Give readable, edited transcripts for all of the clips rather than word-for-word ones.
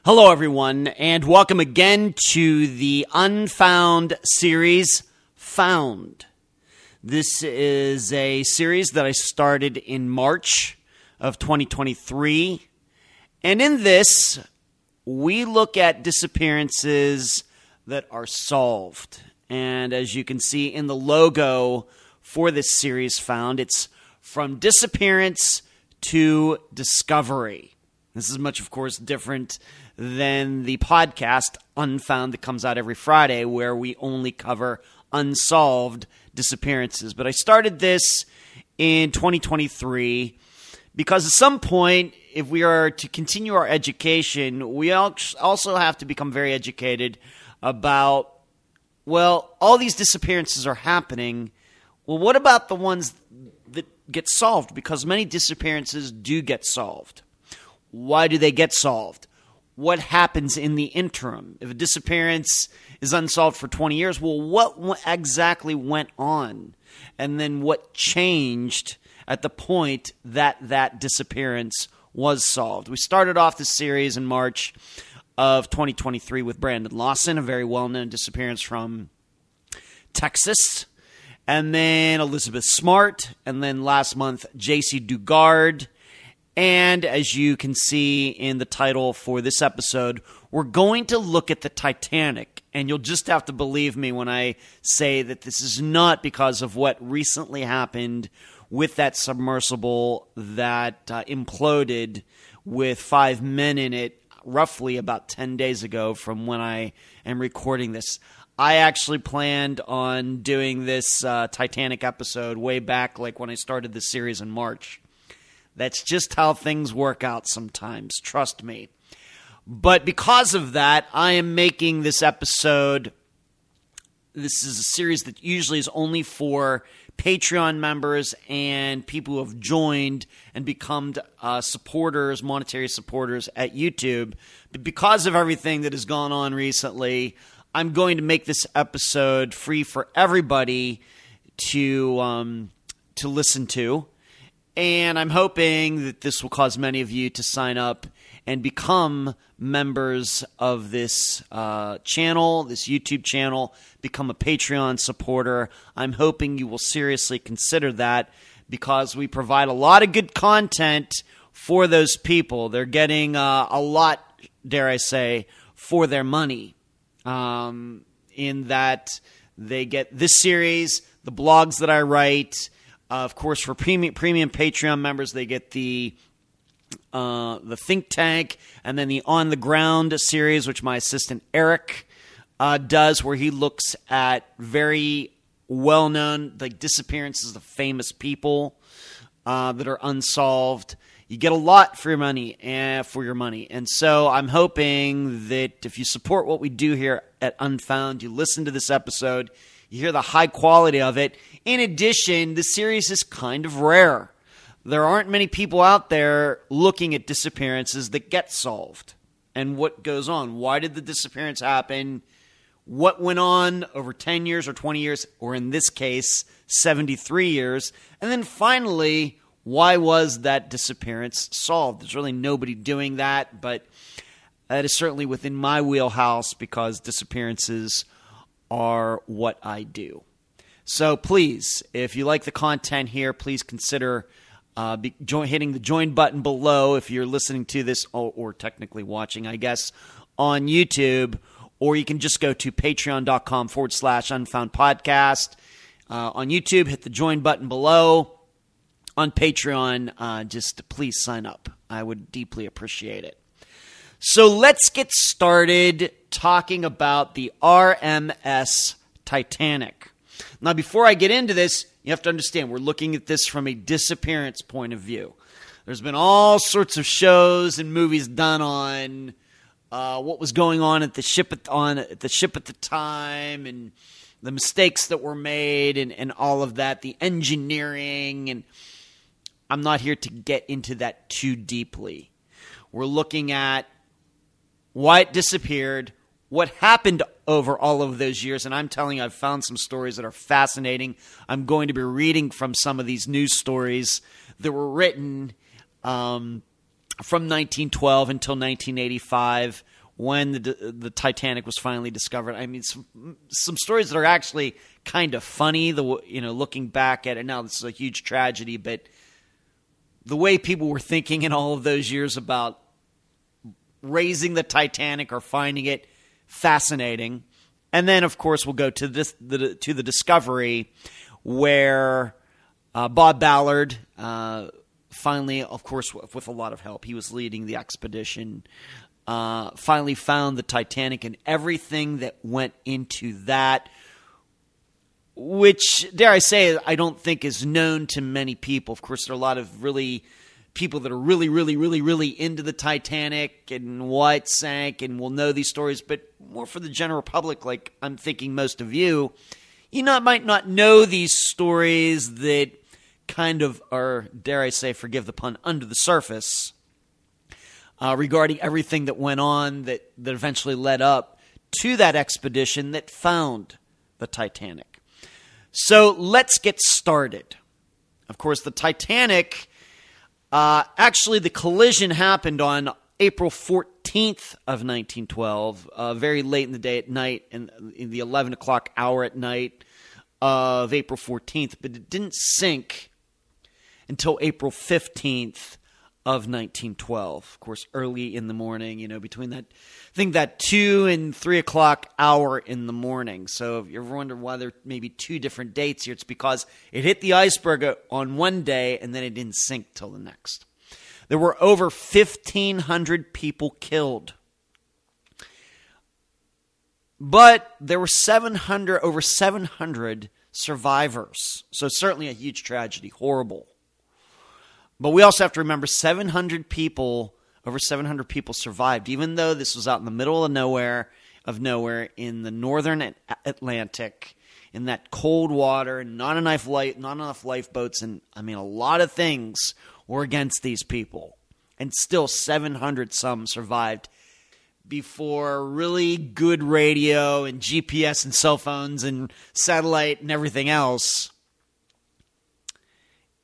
Hello, everyone, and welcome again to the Unfound series, Found. This is a series that I started in March of 2023, and in this, we look at disappearances that are solved. And as you can see in the logo for this series, Found, it's from disappearance to discovery. This is much, of course, different than the podcast Unfound that comes out every Friday, where we only cover unsolved disappearances. But I started this in 2023 because at some point, if we are to continue our education, we also have to become very educated about, well, all these disappearances are happening. Well, what about the ones that get solved? Because many disappearances do get solved. Why do they get solved? What happens in the interim? If a disappearance is unsolved for 20 years, well, what exactly went on? And then what changed at the point that that disappearance was solved? We started off this series in March of 2023 with Brandon Lawson, a very well-known disappearance from Texas. And then Elizabeth Smart. And then last month, J.C. Dugard. And as you can see in the title for this episode, we're going to look at the Titanic. And you'll just have to believe me when I say that this is not because of what recently happened with that submersible that imploded with 5 men in it roughly about 10 days ago from when I am recording this. I actually planned on doing this Titanic episode way back, like when I started this series in March. That's just how things work out sometimes, trust me. But because of that, I am making this episode. This is a series that usually is only for Patreon members and people who have joined and become supporters, monetary supporters at YouTube. But because of everything that has gone on recently, I'm going to make this episode free for everybody to listen to. And I'm hoping that this will cause many of you to sign up and become members of this channel, this YouTube channel, become a Patreon supporter. I'm hoping you will seriously consider that because we provide a lot of good content for those people. They're getting a lot, dare I say, for their money. In that they get this series, the blogs that I write. Of course, for premium Patreon members, they get the Think Tank and then the On the Ground series, which my assistant Eric does, where he looks at very well-known like disappearances of famous people that are unsolved. You get a lot for your money, and so I'm hoping that if you support what we do here at Unfound, you listen to this episode, you hear the high quality of it. In addition, the series is kind of rare. There aren't many people out there looking at disappearances that get solved. And what goes on? Why did the disappearance happen? What went on over 10 years or 20 years, or in this case, 73 years? And then finally, why was that disappearance solved? There's really nobody doing that, but that is certainly within my wheelhouse because disappearances are what I do. So please, if you like the content here, please consider hitting the join button below if you're listening to this, or technically watching, I guess, on YouTube. Or you can just go to patreon.com/Unfound Podcast. On YouTube, hit the join button below. On Patreon, just please sign up. I would deeply appreciate it. So let's get started talking about the RMS Titanic. Now, before I get into this, you have to understand we're looking at this from a disappearance point of view. There's been all sorts of shows and movies done on what was going on at the ship at the time, and the mistakes that were made, and all of that, the engineering, and I'm not here to get into that too deeply. We're looking at why it disappeared, what happened over all of those years, and I'm telling you, I've found some stories that are fascinating. I'm going to be reading from some of these news stories that were written from 1912 until 1985, when the Titanic was finally discovered. I mean, some stories that are actually kind of funny. Looking back at it now, this is a huge tragedy, but the way people were thinking in all of those years about raising the Titanic or finding it, fascinating. And then, of course, we'll go to the discovery, where Bob Ballard finally, of course, with a lot of help, he was leading the expedition, finally found the Titanic and everything that went into that, which, dare I say, I don't think is known to many people. Of course, there are a lot of people that are really, really, really, really into the Titanic and why it sank and will know these stories, but more for the general public, like I'm thinking most of you, might not know these stories that kind of are, dare I say, forgive the pun, under the surface, regarding everything that went on that eventually led up to that expedition that found the Titanic. So let's get started. Of course, the Titanic, actually the collision happened on April 14th of 1912, very late in the day at night, in the 11 o'clock hour at night of April 14th, but it didn't sink until April 15th of 1912. Of course, early in the morning, between that 2 and 3 o'clock hour in the morning. So if you ever wonder why there may be two different dates here, it's because it hit the iceberg on one day and then it didn't sink till the next. There were over 1,500 people killed. But there were over 700 survivors. So certainly a huge tragedy, horrible. But we also have to remember over 700 people survived, even though this was out in the middle of nowhere in the northern Atlantic, in that cold water, and not enough lifeboats, and I mean a lot of things were against these people. And still 700 some survived before really good radio and GPS and cell phones and satellite and everything else.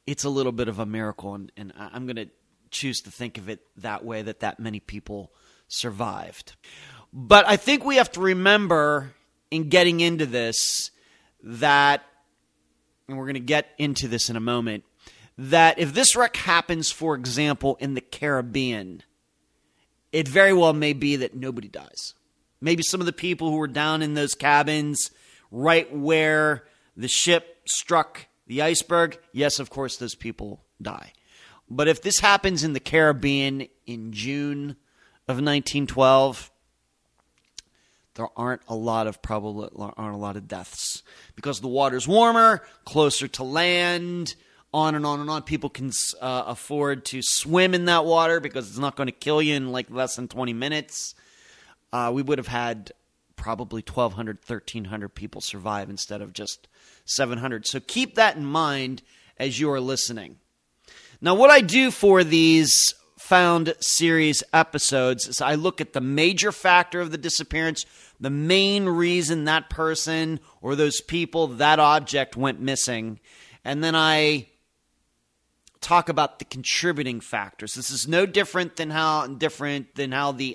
It's a little bit of a miracle, and I'm going to choose to think of it that way, that many people survived. But I think we have to remember in getting into this that, and we're going to get into this in a moment, that if this wreck happens, for example, in the Caribbean, it very well may be that nobody dies. Maybe some of the people who were down in those cabins right where the ship struck the iceberg, yes, of course, those people die. But if this happens in the Caribbean in June of 1912, there aren't a lot of deaths because the water's warmer, closer to land, on and on and on. People can afford to swim in that water because it's not going to kill you in like less than 20 minutes. We would have had probably 1,200, 1,300 people survive instead of just 700. So keep that in mind as you are listening. Now, what I do for these Found series episodes is I look at the major factor of the disappearance, the main reason that person or those people, that object went missing, and then I talk about the contributing factors. This is no different than how the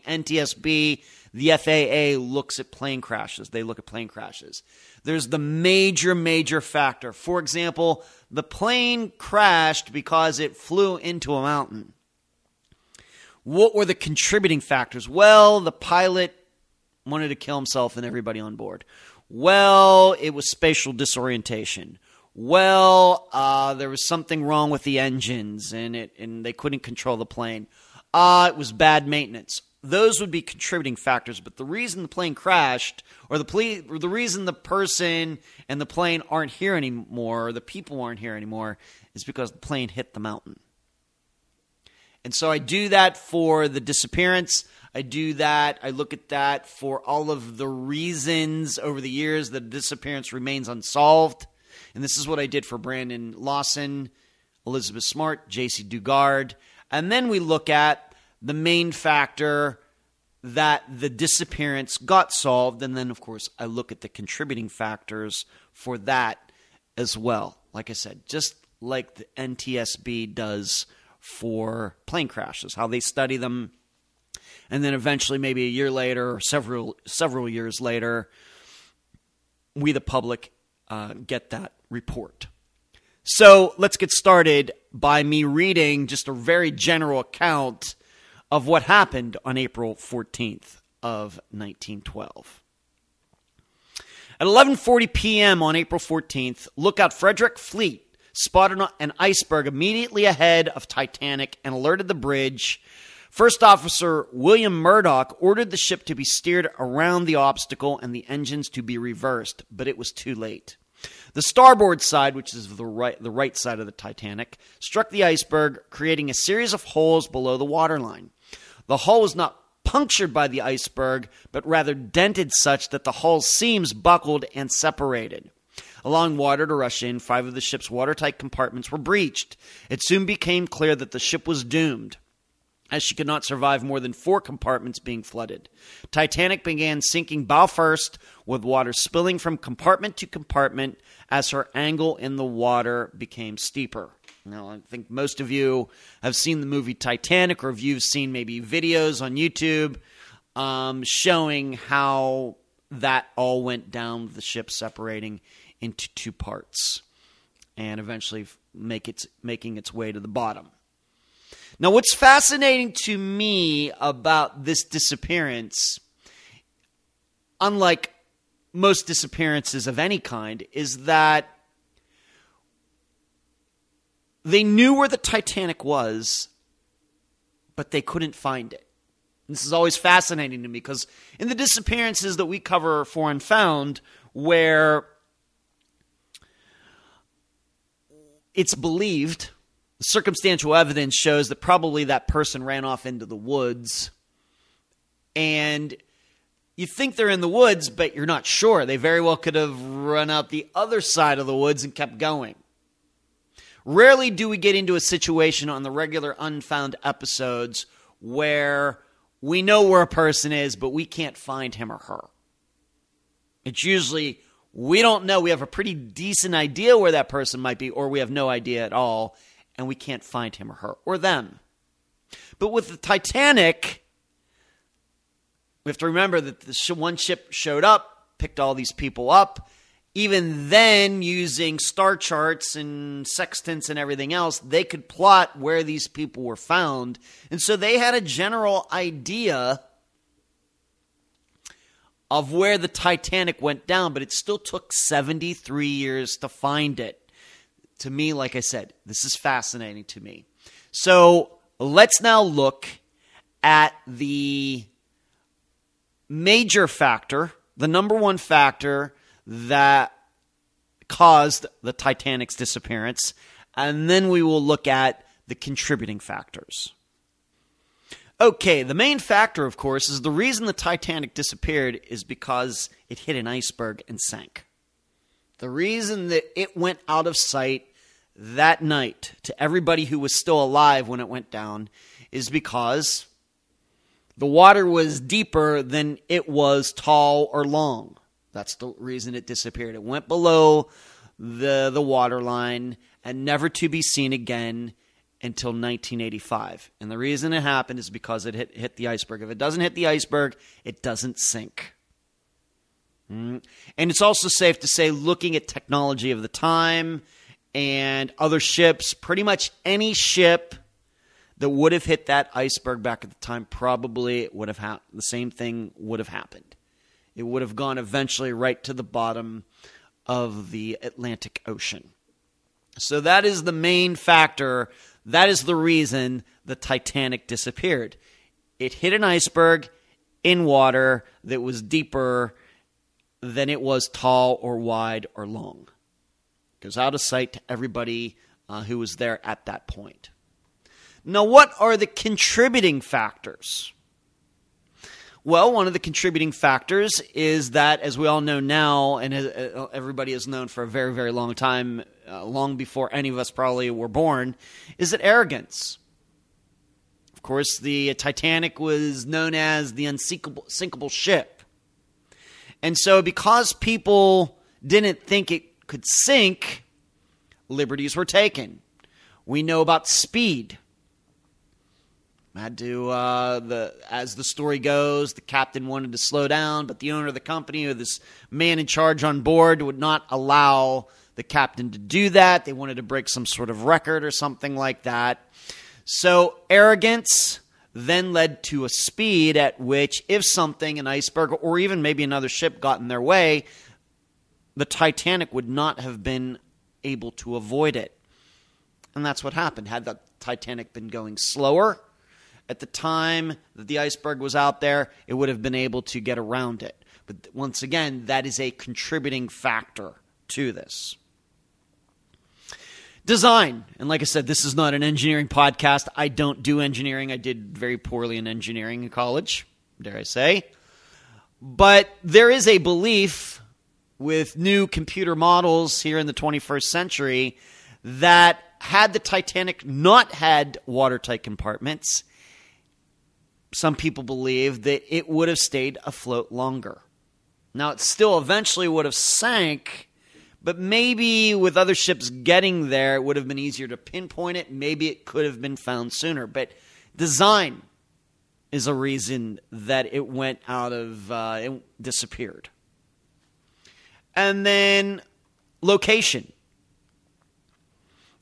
NTSB, the FAA looks at plane crashes. They look at plane crashes. There's the major factor. For example, the plane crashed because it flew into a mountain. What were the contributing factors? Well, the pilot wanted to kill himself and everybody on board. Well, it was spatial disorientation. Well, there was something wrong with the engines and they couldn't control the plane. It was bad maintenance. Those would be contributing factors, but the reason the plane crashed, or the reason the person and the plane aren't here anymore, or the people aren't here anymore, is because the plane hit the mountain. And so I do that for the disappearance. I look at that for all of the reasons over the years that the disappearance remains unsolved. And this is what I did for Brandon Lawson, Elizabeth Smart, J.C. Dugard. And then we look at the main factor that the disappearance got solved. And then, of course, I look at the contributing factors for that as well. Like I said, just like the NTSB does for plane crashes, how they study them. And then eventually, maybe a year later or several years later, we, the public, get that report. So let's get started by me reading just a very general account of what happened on April 14th of 1912. At 11:40 p.m. on April 14th, lookout Frederick Fleet spotted an iceberg immediately ahead of Titanic and alerted the bridge. First Officer William Murdoch ordered the ship to be steered around the obstacle and the engines to be reversed, but it was too late. The starboard side, which is the right side of the Titanic, struck the iceberg, creating a series of holes below the waterline. The hull was not punctured by the iceberg, but rather dented such that the hull's seams buckled and separated. Allowing water to rush in, 5 of the ship's watertight compartments were breached. It soon became clear that the ship was doomed, as she could not survive more than 4 compartments being flooded. Titanic began sinking bow first, with water spilling from compartment to compartment as her angle in the water became steeper. Now, I think most of you have seen the movie Titanic, or if you've seen maybe videos on YouTube showing how that all went down, with the ship separating into 2 parts and eventually making its way to the bottom. Now, what's fascinating to me about this disappearance, unlike most disappearances of any kind, is that they knew where the Titanic was, but they couldn't find it. This is always fascinating to me, because in the disappearances that we cover for Unfound, where it's believed, the circumstantial evidence shows that probably that person ran off into the woods, and you think they're in the woods, but you're not sure. They very well could have run out the other side of the woods and kept going. Rarely do we get into a situation on the regular Unfound episodes where we know where a person is, but we can't find him or her. It's usually, we don't know. We have a pretty decent idea where that person might be, or we have no idea at all, and we can't find him or her, or them. But with the Titanic, we have to remember that the one ship showed up, picked all these people up. Even then, using star charts and sextants and everything else, they could plot where these people were found. And so they had a general idea of where the Titanic went down, but it still took 73 years to find it. To me, like I said, this is fascinating to me. So let's now look at the major factor, the number one factor that caused the Titanic's disappearance, and then we will look at the contributing factors. Okay, the main factor, of course, is the reason the Titanic disappeared is because it hit an iceberg and sank. The reason that it went out of sight that night to everybody who was still alive when it went down is because the water was deeper than it was tall or long. That's the reason it disappeared. It went below the water line and never to be seen again until 1985. And the reason it happened is because it hit the iceberg. If it doesn't hit the iceberg, it doesn't sink. And it's also safe to say, looking at technology of the time and other ships, pretty much any ship that would have hit that iceberg back at the time, probably it would have the same thing would have happened. It would have gone eventually right to the bottom of the Atlantic Ocean. So that is the main factor. That is the reason the Titanic disappeared. It hit an iceberg in water that was deeper than it was tall or wide or long. It goes out of sight to everybody who was there at that point. Now, what are the contributing factors? Well, one of the contributing factors is that, as we all know now, and everybody has known for a very, very long time, long before any of us probably were born, is that arrogance. Of course, the Titanic was known as the unsinkable ship. And so because people didn't think it could sink, liberties were taken. We know about speed. Had to, as the story goes, the captain wanted to slow down, but the owner of the company, or this man in charge on board, would not allow the captain to do that. They wanted to break some sort of record or something like that. So arrogance then led to a speed at which, if something, an iceberg, or even maybe another ship got in their way, the Titanic would not have been able to avoid it. And that's what happened. Had the Titanic been going slower at the time that the iceberg was out there, it would have been able to get around it. But once again, that is a contributing factor to this. Design. And like I said, this is not an engineering podcast. I don't do engineering. I did very poorly in engineering in college, dare I say. But there is a belief with new computer models here in the 21st century that had the Titanic not had watertight compartments, some people believe that it would have stayed afloat longer. Now, it still eventually would have sank, but maybe with other ships getting there, it would have been easier to pinpoint it. Maybe it could have been found sooner. But design is a reason that it went out of, it disappeared. And then location.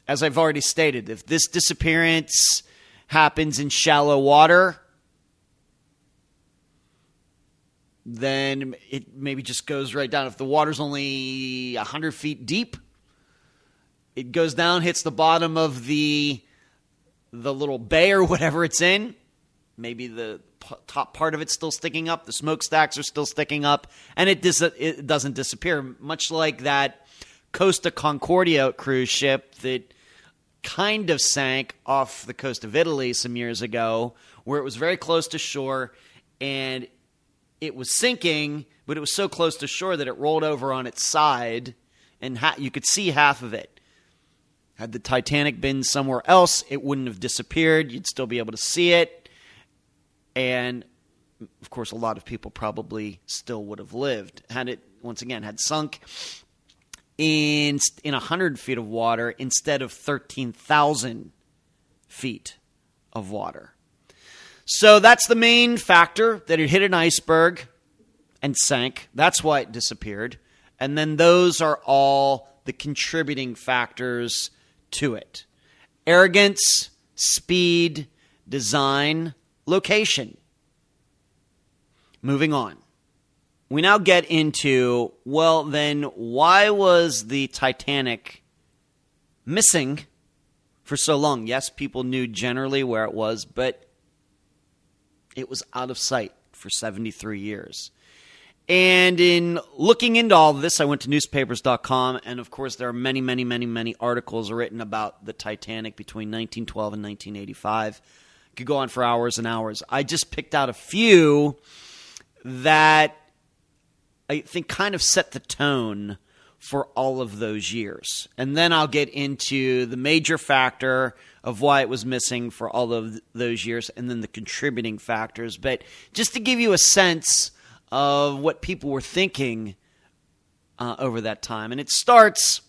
As I've already stated, if this disappearance happens in shallow water, then it maybe just goes right down. If the water's only 100 feet deep, it goes down, hits the bottom of the little bay or whatever it's in. Maybe the top part of it's still sticking up, the smokestacks are still sticking up, and it doesn't disappear. Much like that Costa Concordia cruise ship that kind of sank off the coast of Italy some years ago, where it was very close to shore, and it was sinking, but it was so close to shore that it rolled over on its side, and you could see half of it. Had the Titanic been somewhere else, it wouldn't have disappeared. You'd still be able to see it. And, of course, a lot of people probably still would have lived. Had it, once again, had sunk in 100 feet of water instead of 13,000 feet of water. So that's the main factor, that it hit an iceberg and sank. That's why it disappeared. And then those are all the contributing factors to it. Arrogance, speed, design, location. Moving on. We now get into, well, then why was the Titanic missing for so long? Yes, people knew generally where it was, but it was out of sight for 73 years. And in looking into all of this, I went to newspapers.com, and of course there are many, many, many, many articles written about the Titanic between 1912 and 1985. Could go on for hours and hours. I just picked out a few that I think kind of set the tone for all of those years. And then I'll get into the major factor of why it was missing for all of those years, and then the contributing factors. But just to give you a sense of what people were thinking over that time. And it starts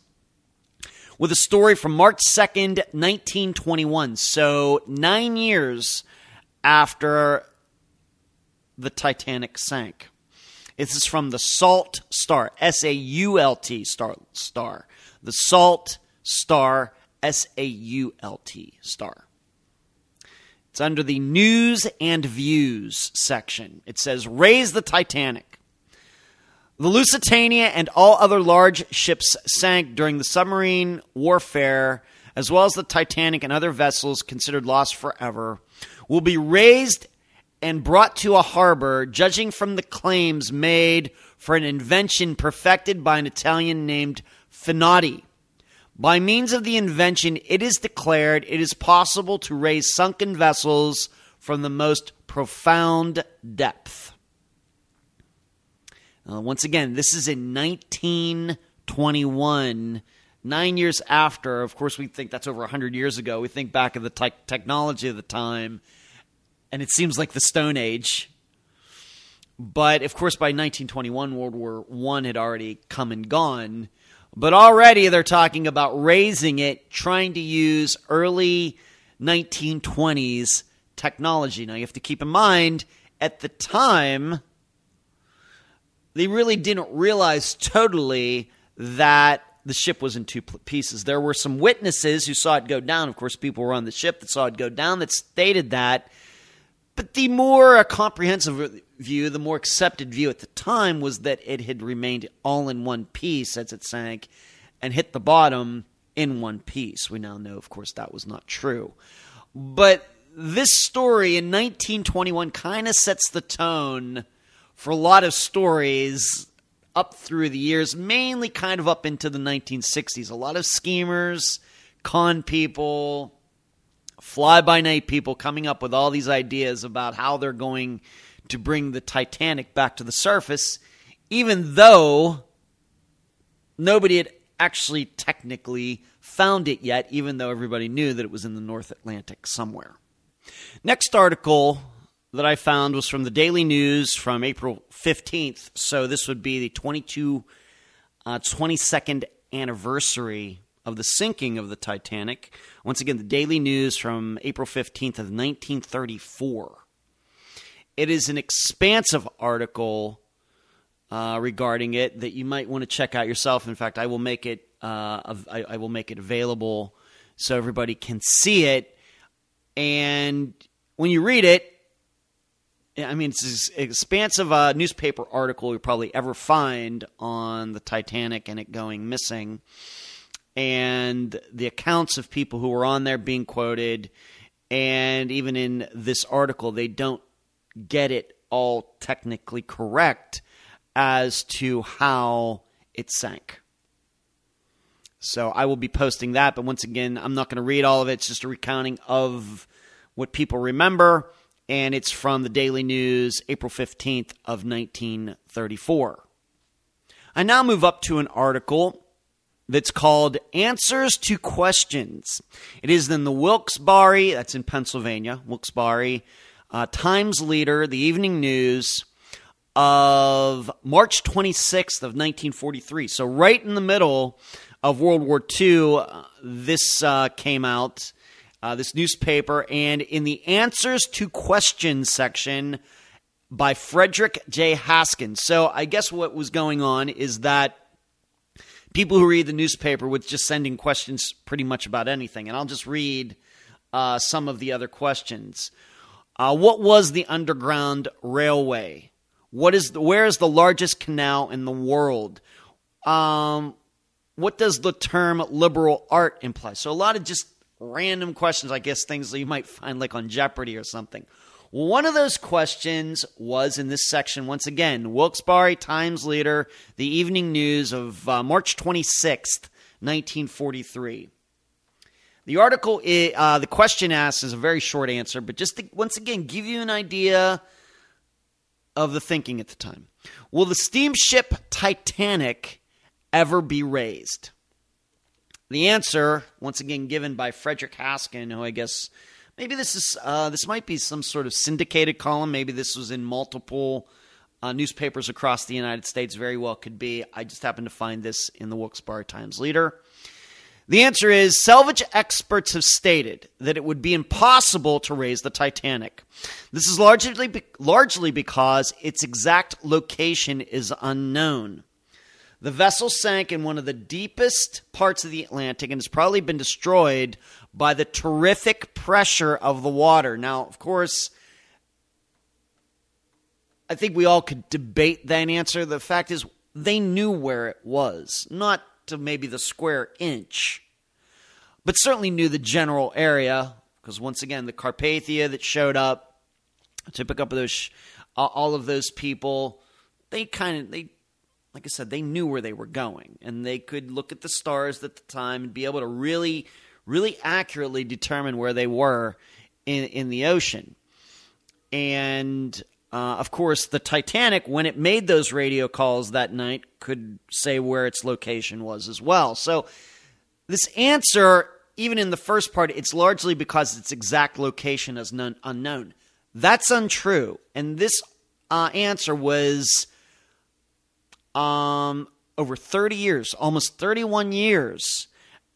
with a story from March 2nd, 1921. So 9 years after the Titanic sank. This is from the Salt Star, S-A-U-L-T, star. The Salt Star, S-A-U-L-T, star. It's under the News and Views section. It says, Raise the Titanic. The Lusitania and all other large ships sank during the submarine warfare, as well as the Titanic and other vessels considered lost forever, will be raised and brought to a harbor, judging from the claims made for an invention perfected by an Italian named Finati. By means of the invention, it is declared it is possible to raise sunken vessels from the most profound depth. Once again, this is in 1921, 9 years after. Of course, we think that's over 100 years ago. We think back of the technology of the time, and it seems like the Stone Age. But, of course, by 1921, World War I had already come and gone. But already they're talking about raising it, trying to use early 1920s technology. Now, you have to keep in mind, at the time, they really didn't realize totally that the ship was in two pieces. There were some witnesses who saw it go down. Of course, people were on the ship that saw it go down that stated that. But the more comprehensive view, the more accepted view at the time was that it had remained all in one piece as it sank and hit the bottom in one piece. We now know, of course, that was not true. But this story in 1921 kind of sets the tone for a lot of stories up through the years, mainly kind of up into the 1960s. A lot of schemers, con people, fly-by-night people coming up with all these ideas about how they're going to bring the Titanic back to the surface, even though nobody had actually technically found it yet, even though everybody knew that it was in the North Atlantic somewhere. Next article that I found was from the Daily News from April 15th. So this would be the 22nd anniversary of the sinking of the Titanic. Once again, the Daily News from April 15th of 1934. It is an expansive article regarding it that you might want to check out yourself. In fact, I will make it I will make it available so everybody can see it. And when you read it, I mean, it's as expansive a newspaper article you'll probably ever find on the Titanic and it going missing. And the accounts of people who were on there being quoted. And even in this article, they don't get it all technically correct as to how it sank. So I will be posting that. But once again, I'm not going to read all of it. It's just a recounting of what people remember. And it's from the Daily News, April 15th of 1934. I now move up to an article that's called Answers to Questions. It is in the Wilkes-Barre, that's in Pennsylvania, Wilkes-Barre, Times Leader, the Evening News of March 26th of 1943. So right in the middle of World War II, this came out. This newspaper, and in the Answers to Questions section by Frederick J. Haskins. So I guess what was going on is that people who read the newspaper would just send in questions pretty much about anything. And I'll just read some of the other questions. What was the Underground Railway? Where is the largest canal in the world? What does the term liberal art imply? So a lot of just random questions, I guess, things that you might find like on Jeopardy or something. One of those questions was in this section, once again, Wilkes-Barre Times Leader, the Evening News of March 26th, 1943. The article, the question asked is a very short answer, but just to, once again, give you an idea of the thinking at the time. Will the steamship Titanic ever be raised? The answer, once again, given by Frederick Haskin, who I guess maybe this might be some sort of syndicated column. Maybe this was in multiple newspapers across the United States. Very well could be. I just happened to find this in the Wilkes-Barre Times Leader. The answer is salvage experts have stated that it would be impossible to raise the Titanic. This is largely because its exact location is unknown. The vessel sank in one of the deepest parts of the Atlantic and has probably been destroyed by the terrific pressure of the water. Now, of course, I think we all could debate that answer. The fact is, they knew where it was, not to maybe the square inch, but certainly knew the general area, because once again, the Carpathia that showed up to pick up those, all of those people, like I said, they knew where they were going, and they could look at the stars at the time and be able to really, really accurately determine where they were in the ocean. And, of course, the Titanic, when it made those radio calls that night, could say where its location was as well. So this answer, even in the first part, it's largely because its exact location is unknown. That's untrue. And this answer was over 30 years, almost 31 years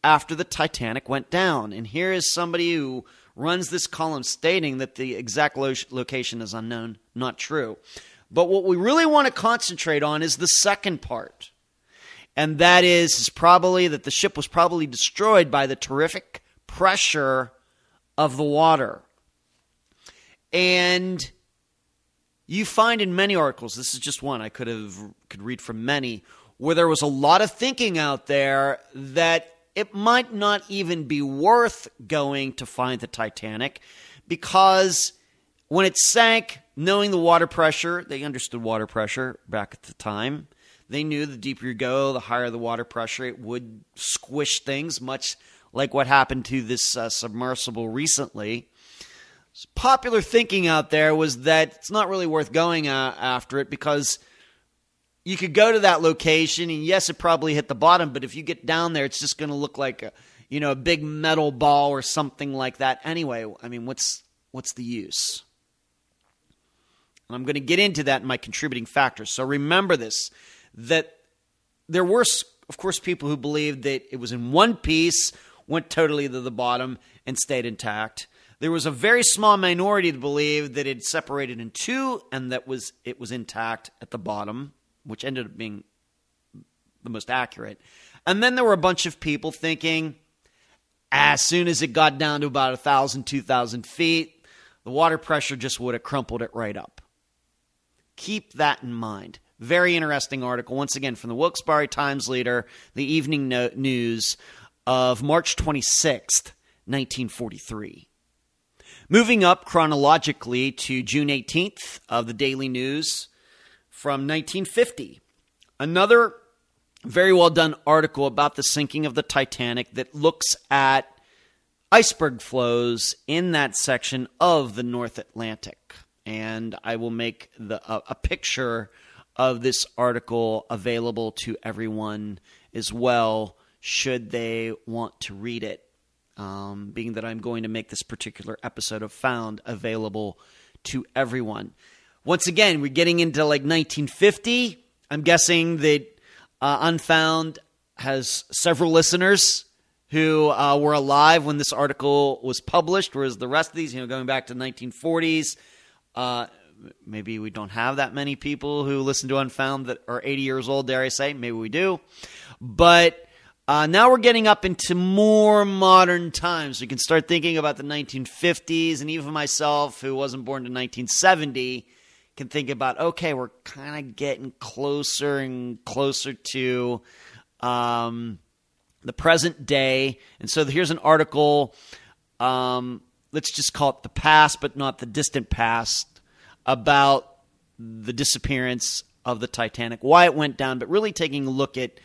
after the Titanic went down. And here is somebody who runs this column stating that the exact location is unknown. Not true. But what we really want to concentrate on is the second part. And that is probably that the ship was probably destroyed by the terrific pressure of the water. And you find in many articles, this is just one, I could read from many, where there was a lot of thinking out there that it might not even be worth going to find the Titanic, because when it sank, knowing the water pressure, they understood water pressure back at the time. They knew the deeper you go, the higher the water pressure, it would squish things, much like what happened to this submersible recently. Popular thinking out there was that it's not really worth going after it, because you could go to that location and yes, it probably hit the bottom, but if you get down there, it's just going to look like a big metal ball or something like that. Anyway, I mean, what's the use? And I'm going to get into that in my contributing factors. So remember this, that there were, of course, people who believed that it was in one piece, went totally to the bottom, and stayed intact. There was a very small minority that believed that it separated in two and that it was intact at the bottom, which ended up being the most accurate. And then there were a bunch of people thinking as soon as it got down to about 1,000, 2,000 feet, the water pressure just would have crumpled it right up. Keep that in mind. Very interesting article, once again, from the Wilkes-Barre Times-Leader, the Evening News of March 26th, 1943. Moving up chronologically to June 18th of the Daily News from 1950. Another very well done article about the sinking of the Titanic that looks at iceberg flows in that section of the North Atlantic. And I will make a picture of this article available to everyone as well, should they want to read it. Being that I'm going to make this particular episode of Found available to everyone. Once again, we're getting into like 1950. I'm guessing that Unfound has several listeners who were alive when this article was published, whereas the rest of these, going back to the 1940s, maybe we don't have that many people who listen to Unfound that are 80 years old, dare I say. Maybe we do. But now we're getting up into more modern times. We can start thinking about the 1950s, and even myself, who wasn't born in 1970, can think about, okay, we're kind of getting closer and closer to the present day. And so here's an article, let's just call it the past, but not the distant past, about the disappearance of the Titanic, why it went down, but really taking a look at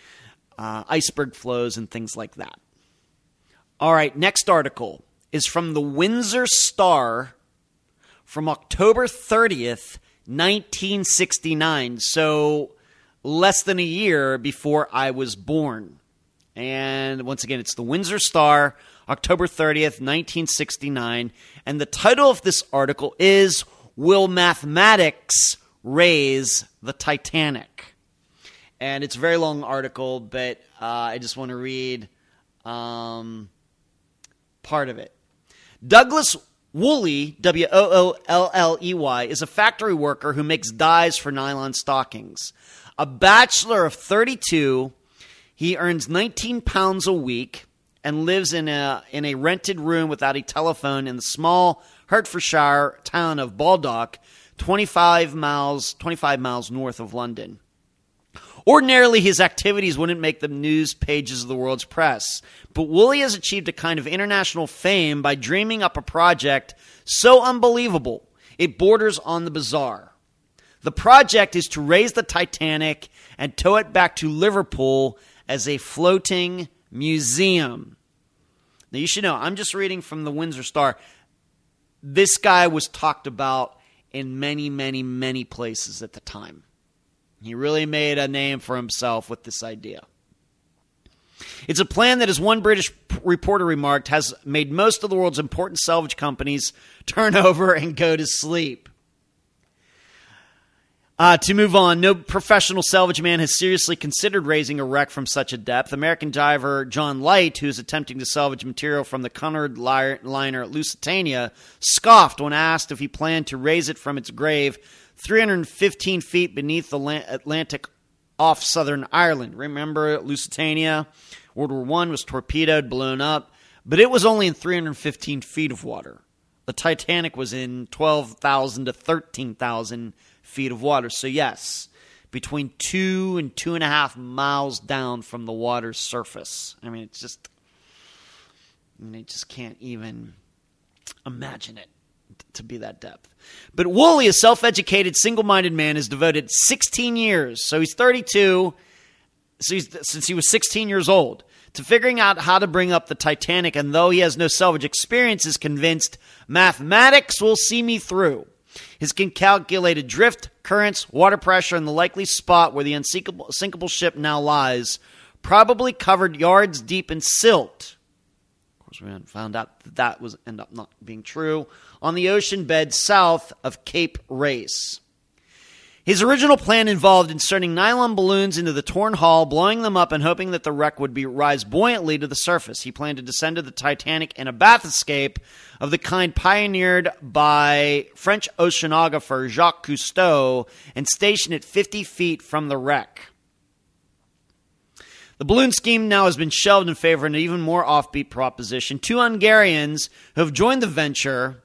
iceberg flows and things like that. All right, next article is from the Windsor Star from October 30th, 1969. So less than a year before I was born. And once again, it's the Windsor Star, October 30th, 1969. And the title of this article is, Will Mathematics Raise the Titanic? And it's a very long article, but I just want to read part of it. Douglas Woolley, Woolley, is a factory worker who makes dyes for nylon stockings. A bachelor of 32, he earns 19 pounds a week and lives in a rented room without a telephone in the small Hertfordshire town of Baldock, 25 miles north of London. Ordinarily, his activities wouldn't make the news pages of the world's press, but Woolley has achieved a kind of international fame by dreaming up a project so unbelievable it borders on the bizarre. The project is to raise the Titanic and tow it back to Liverpool as a floating museum. Now, you should know, I'm just reading from the Windsor Star. This guy was talked about in many, many, many places at the time. He really made a name for himself with this idea. It's a plan that, as one British reporter remarked, has made most of the world's important salvage companies turn over and go to sleep. To move on, no professional salvage man has seriously considered raising a wreck from such a depth. American diver John Light, who is attempting to salvage material from the Cunard liner Lusitania, scoffed when asked if he planned to raise it from its grave 315 feet beneath the Atlantic off southern Ireland. Remember Lusitania? World War I was torpedoed, blown up, but it was only in 315 feet of water. The Titanic was in 12,000 to 13,000 feet of water. So yes, between 2 and 2.5 miles down from the water's surface. I mean, you just can't even imagine it to be that depth. But Woolley, a self-educated, single-minded man, has devoted 16 years, so he's 32, since he was 16 years old, to figuring out how to bring up the Titanic, and though he has no salvage experience, is convinced mathematics will see me through. His calculated drift, currents, water pressure, and the likely spot where the unsinkable ship now lies, probably covered yards deep in silt. Of course, we found out that was end up not being true, on the ocean bed south of Cape Race. His original plan involved inserting nylon balloons into the torn hull, blowing them up, and hoping that the wreck would rise buoyantly to the surface. He planned to descend to the Titanic in a bath escape of the kind pioneered by French oceanographer Jacques Cousteau and station it 50 feet from the wreck. The balloon scheme now has been shelved in favor of an even more offbeat proposition. Two Hungarians who have joined the venture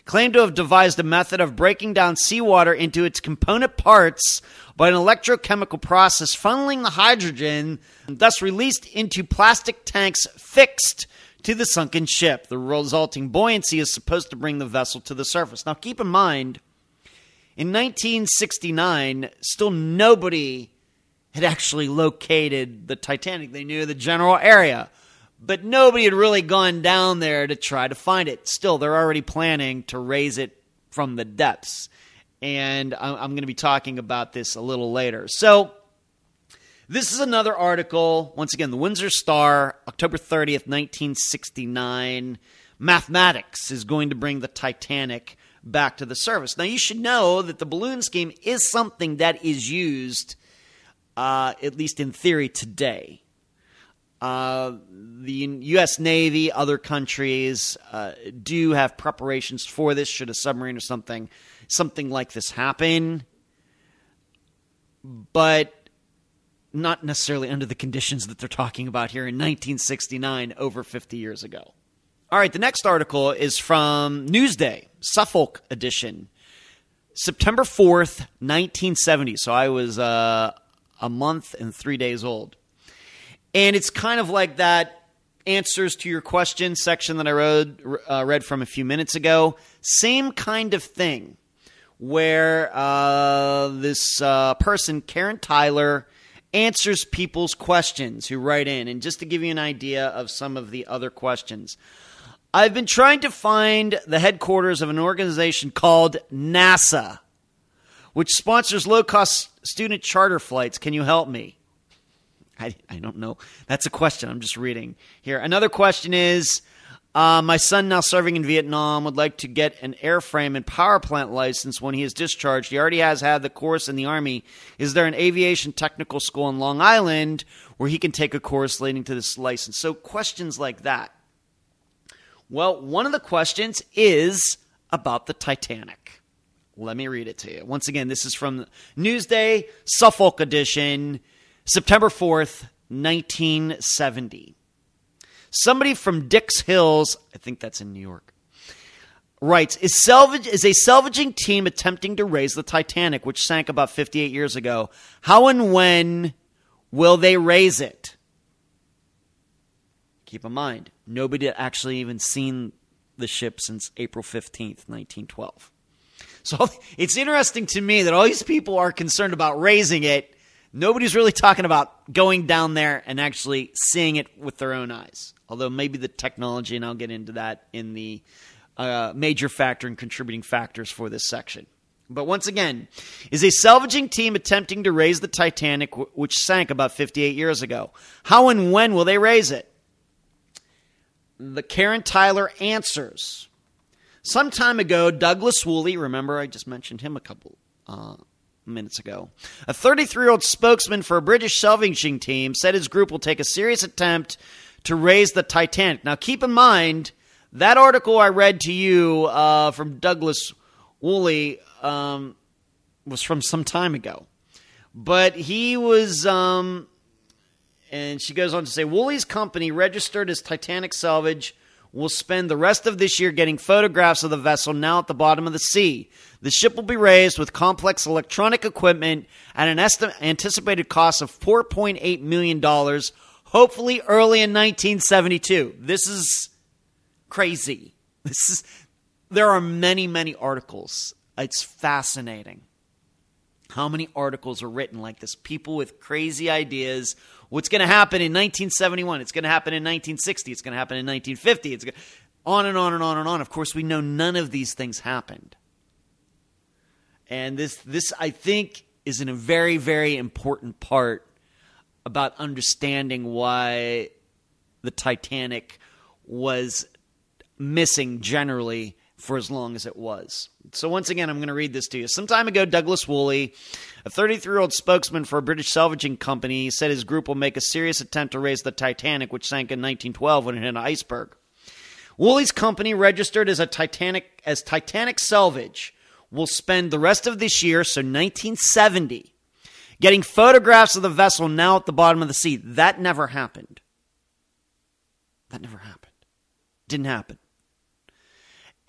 claim to have devised a method of breaking down seawater into its component parts by an electrochemical process, funneling the hydrogen, thus released into plastic tanks fixed to the sunken ship. The resulting buoyancy is supposed to bring the vessel to the surface. Now, keep in mind, in 1969, still nobody had actually located the Titanic. They knew the general area, but nobody had really gone down there to try to find it. Still, they're already planning to raise it from the depths. And I'm going to be talking about this a little later. So, this is another article. Once again, the Windsor Star, October 30th, 1969. Mathematics is going to bring the Titanic back to the surface. Now, you should know that the balloon scheme is something that is used, at least in theory, today. The U.S. Navy, other countries do have preparations for this should a submarine or something like this happen, but not necessarily under the conditions that they're talking about here in 1969, over 50 years ago. All right, the next article is from Newsday, Suffolk edition, September 4th, 1970. So I was a month and 3 days old. And it's kind of like that answers to your question section that I read from a few minutes ago. Same kind of thing where this person, Karen Tyler, answers people's questions who write in. And just to give you an idea of some of the other questions, I've been trying to find the headquarters of an organization called NASA, which sponsors low-cost student charter flights. Can you help me? I don't know. That's a question. I'm just reading here. Another question is, my son now serving in Vietnam would like to get an airframe and power plant license when he is discharged. He already has had the course in the Army. Is there an aviation technical school in Long Island where he can take a course leading to this license? So questions like that. Well, one of the questions is about the Titanic. Let me read it to you. Once again, this is from Newsday, Suffolk edition, September 4th, 1970. Somebody from Dix Hills, I think that's in New York, writes, is a salvaging team attempting to raise the Titanic, which sank about 58 years ago. How and when will they raise it? Keep in mind, nobody had actually even seen the ship since April 15th, 1912. So it's interesting to me that all these people are concerned about raising it. Nobody's really talking about going down there and actually seeing it with their own eyes. Although maybe the technology, and I'll get into that in the major factor and contributing factors for this section. But once again, is a salvaging team attempting to raise the Titanic, which sank about 58 years ago. How and when will they raise it? The Karen Tyler answers. Some time ago, Douglas Woolley, remember I just mentioned him a couple minutes ago. A 33-year-old spokesman for a British salvaging team said his group will take a serious attempt to raise the Titanic. Now, keep in mind, that article I read to you from Douglas Woolley was from some time ago. But he was, and she goes on to say, Woolley's company, registered as Titanic Salvage, will spend the rest of this year getting photographs of the vessel now at the bottom of the sea. The ship will be raised with complex electronic equipment at an anticipated cost of $4.8 million, hopefully early in 1972. This is crazy. There are many, many articles. It's fascinating how many articles are written like this. People with crazy ideas. What's going to happen in 1971? It's going to happen in 1960. It's going to happen in 1950. It's on and on and on and on. Of course, we know none of these things happened. And this I think, is a very, very important part about understanding why the Titanic was missing generally for as long as it was. So once again, I'm going to read this to you. Some time ago, Douglas Woolley, a 33-year-old spokesman for a British salvaging company, said his group will make a serious attempt to raise the Titanic, which sank in 1912 when it hit an iceberg. Woolley's company, registered as Titanic Salvage, will spend the rest of this year, so 1970, getting photographs of the vessel now at the bottom of the sea. That never happened. Didn't happen.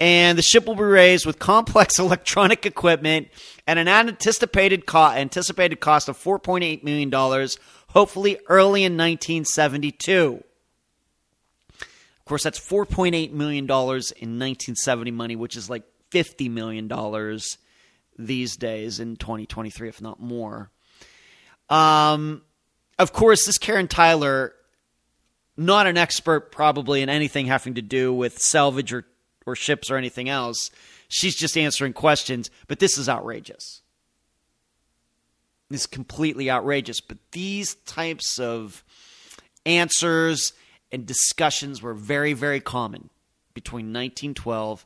And the ship will be raised with complex electronic equipment at an anticipated cost of $4.8 million, hopefully early in 1972. Of course, that's $4.8 million in 1970 money, which is like $50 million these days in 2023, if not more. Of course, this Karen Tyler, not an expert probably in anything having to do with salvage or ships or anything else. She's just answering questions, but this is outrageous. This is completely outrageous. But these types of answers and discussions were very, very common between 1912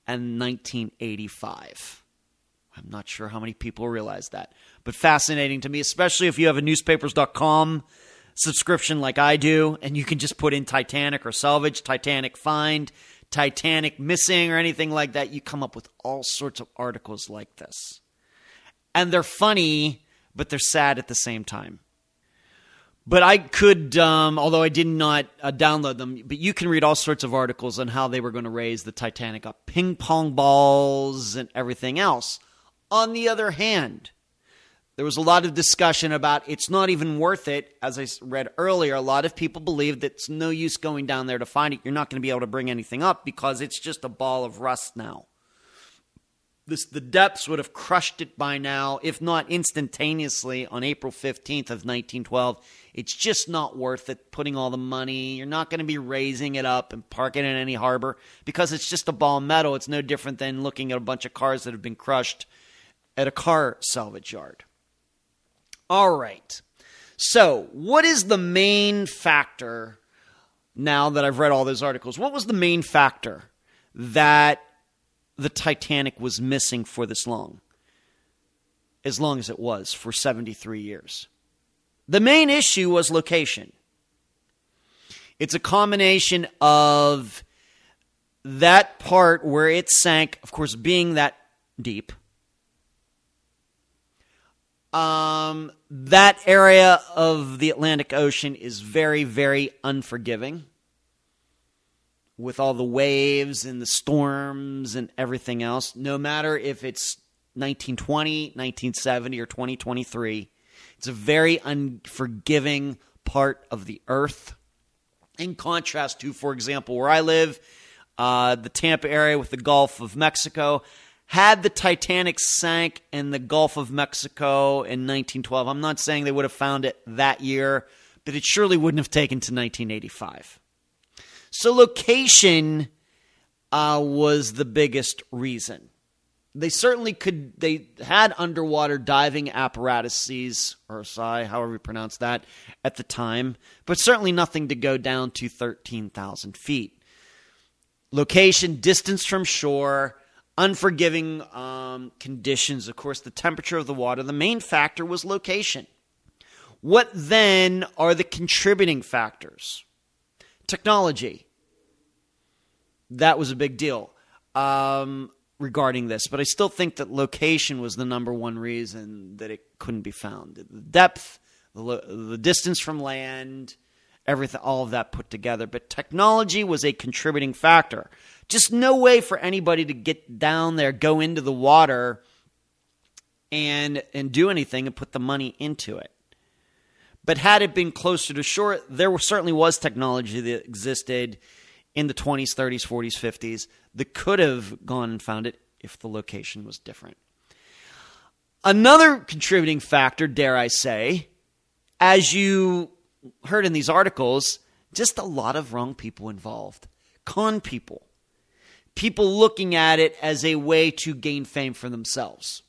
and 1985. I'm not sure how many people realize that, but fascinating to me, especially if you have a newspapers.com subscription like I do, and you can just put in Titanic or salvage, Titanic find, Titanic missing, or anything like that. You come up with all sorts of articles like this. And they're funny, but they're sad at the same time. But I could, although I did not download them, but you can read all sorts of articles on how they were going to raise the Titanic up. Ping pong balls and everything else. On the other hand, there was a lot of discussion about it's not even worth it. As I read earlier, a lot of people believe that it's no use going down there to find it. You're not going to be able to bring anything up because it's just a ball of rust now. The depths would have crushed it by now, if not instantaneously, on April 15th of 1912. It's just not worth it, putting all the money. You're not going to be raising it up and parking it in any harbor because it's just a ball of metal. It's no different than looking at a bunch of cars that have been crushed at a car salvage yard. All right. So, what is the main factor, now that I've read all those articles, what was the main factor that the Titanic was missing for this long? As long as it was, for 73 years. The main issue was location. It's a combination of that part where it sank, of course, being that deep. That area of the Atlantic Ocean is very, very unforgiving with all the waves and the storms and everything else. No matter if it's 1920, 1970, or 2023, it's a very unforgiving part of the earth. In contrast to, for example, where I live, the Tampa area with the Gulf of Mexico. Had the Titanic sank in the Gulf of Mexico in 1912, I'm not saying they would have found it that year, but it surely wouldn't have taken to 1985. So location was the biggest reason. They certainly they had underwater diving apparatuses, or SI, however you pronounce that, at the time, but certainly nothing to go down to 13,000 feet. Location, distance from shore, unforgiving conditions, of course, the temperature of the water. The main factor was location. What then are the contributing factors? Technology. That was a big deal regarding this, but I still think that location was the number one reason that it couldn't be found. The depth, the distance from land, everything, all of that put together. But technology was a contributing factor. Just no way for anybody to get down there, go into the water, and do anything and put the money into it. But had it been closer to shore, there certainly was technology that existed in the 20s, 30s, 40s, 50s that could have gone and found it if the location was different. Another contributing factor, dare I say, as you heard in these articles, just a lot of wrong people involved. Con people. People looking at it as a way to gain fame for themselves.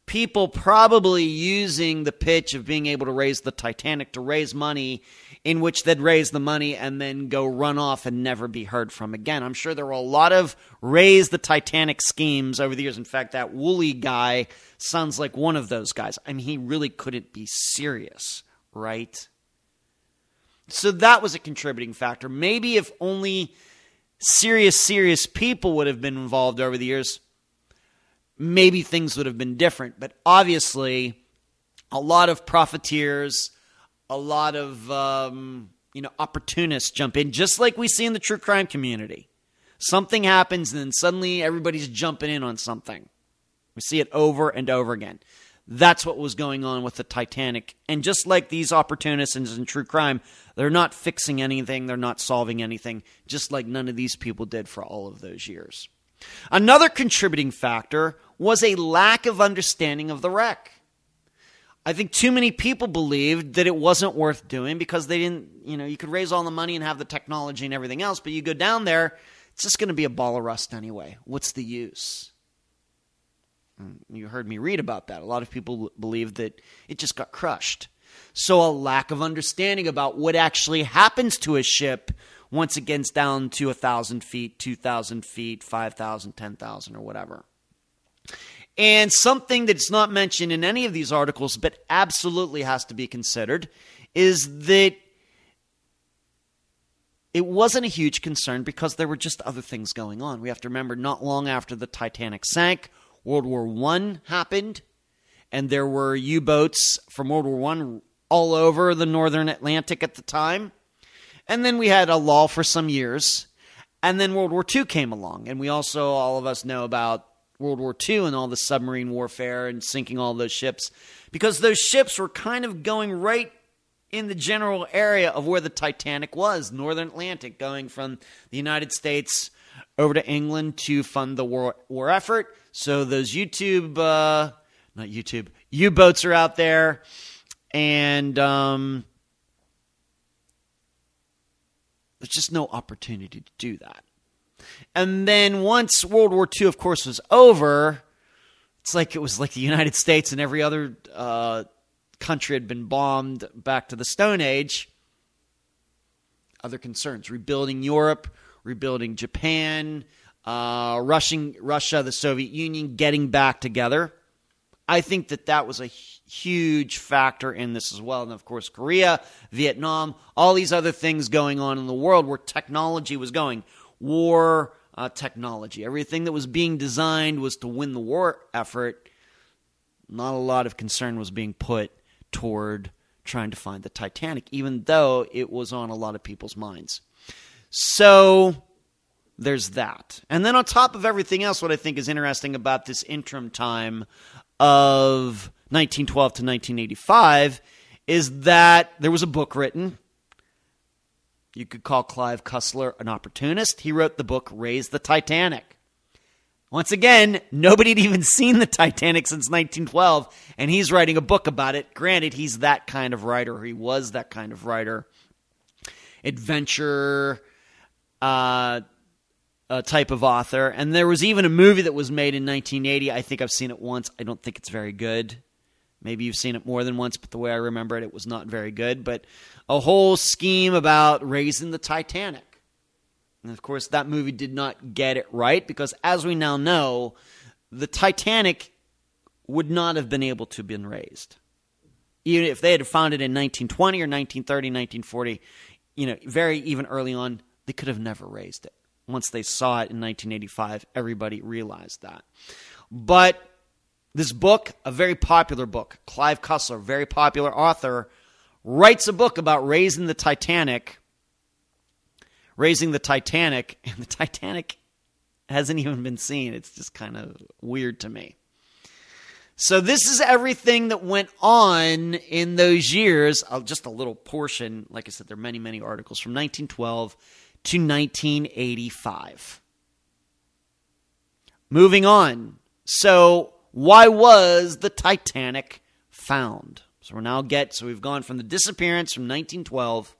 People probably using the pitch of being able to raise the Titanic to raise money, in which they'd raise the money and then go run off and never be heard from again. I'm sure there were a lot of raise the Titanic schemes over the years. In fact, that Woolley guy sounds like one of those guys. I mean, he really couldn't be serious, right? So that was a contributing factor. Maybe if only serious people would have been involved over the years, maybe things would have been different. But obviously, a lot of profiteers, a lot of opportunists jump in, just like we see in the true crime community. Something happens, and then suddenly everybody's jumping in on something. We see it over and over again. That's what was going on with the Titanic. And just like these opportunists in true crime, they're not fixing anything, they're not solving anything, just like none of these people did for all of those years. Another contributing factor was a lack of understanding of the wreck. I think too many people believed that it wasn't worth doing because they didn't, you could raise all the money and have the technology and everything else, but you go down there, it's just going to be a ball of rust anyway. What's the use? You heard me read about that. A lot of people believed that it just got crushed. So a lack of understanding about what actually happens to a ship once it gets down to 1,000 feet, 2,000 feet, 5,000, 10,000, or whatever. And something that's not mentioned in any of these articles, but absolutely has to be considered, is that it wasn't a huge concern because there were just other things going on. We have to remember, not long after the Titanic sank, World War I happened, and there were U-boats from World War I all over the northern Atlantic at the time. And then we had a lull for some years, and then World War II came along. And we also, all of us know about World War II and all the submarine warfare and sinking all those ships, because those ships were kind of going right in the general area of where the Titanic was, northern Atlantic, going from the United States over to England to fund the war effort. So those U-boats are out there, and there's just no opportunity to do that. And then once World War II, of course, was over, it was like the United States and every other country had been bombed back to the Stone Age. Other concerns: rebuilding Europe, rebuilding Japan, Russia, the Soviet Union, getting back together. I think that was a huge factor in this as well. And of course, Korea, Vietnam, all these other things going on in the world where technology was going. War technology. Everything that was being designed was to win the war effort. Not a lot of concern was being put toward trying to find the Titanic, even though it was on a lot of people's minds. So there's that. And then on top of everything else, what I think is interesting about this interim time of 1912 to 1985 is that there was a book written. You could call Clive Cussler an opportunist. He wrote the book Raise the Titanic. Once again, nobody had even seen the Titanic since 1912, and he's writing a book about it. Granted, he's that kind of writer, or he was that kind of writer. Adventure type of author. And there was even a movie that was made in 1980. I think I've seen it once. I don't think it's very good. Maybe you've seen it more than once, but the way I remember it, it was not very good. But a whole scheme about raising the Titanic. And of course, that movie did not get it right because, as we now know, the Titanic would not have been able to have been raised. Even if they had found it in 1920 or 1930, 1940, very even early on, they could have never raised it. Once they saw it in 1985, everybody realized that. But this book, a very popular book, Clive Cussler, very popular author, writes a book about raising the Titanic, and the Titanic hasn't even been seen. It's just kind of weird to me. So this is everything that went on in those years. Just a little portion. Like I said, there are many, many articles from 1912 to 1985. Moving on. So why was the Titanic found? So we've gone from the disappearance from 1912,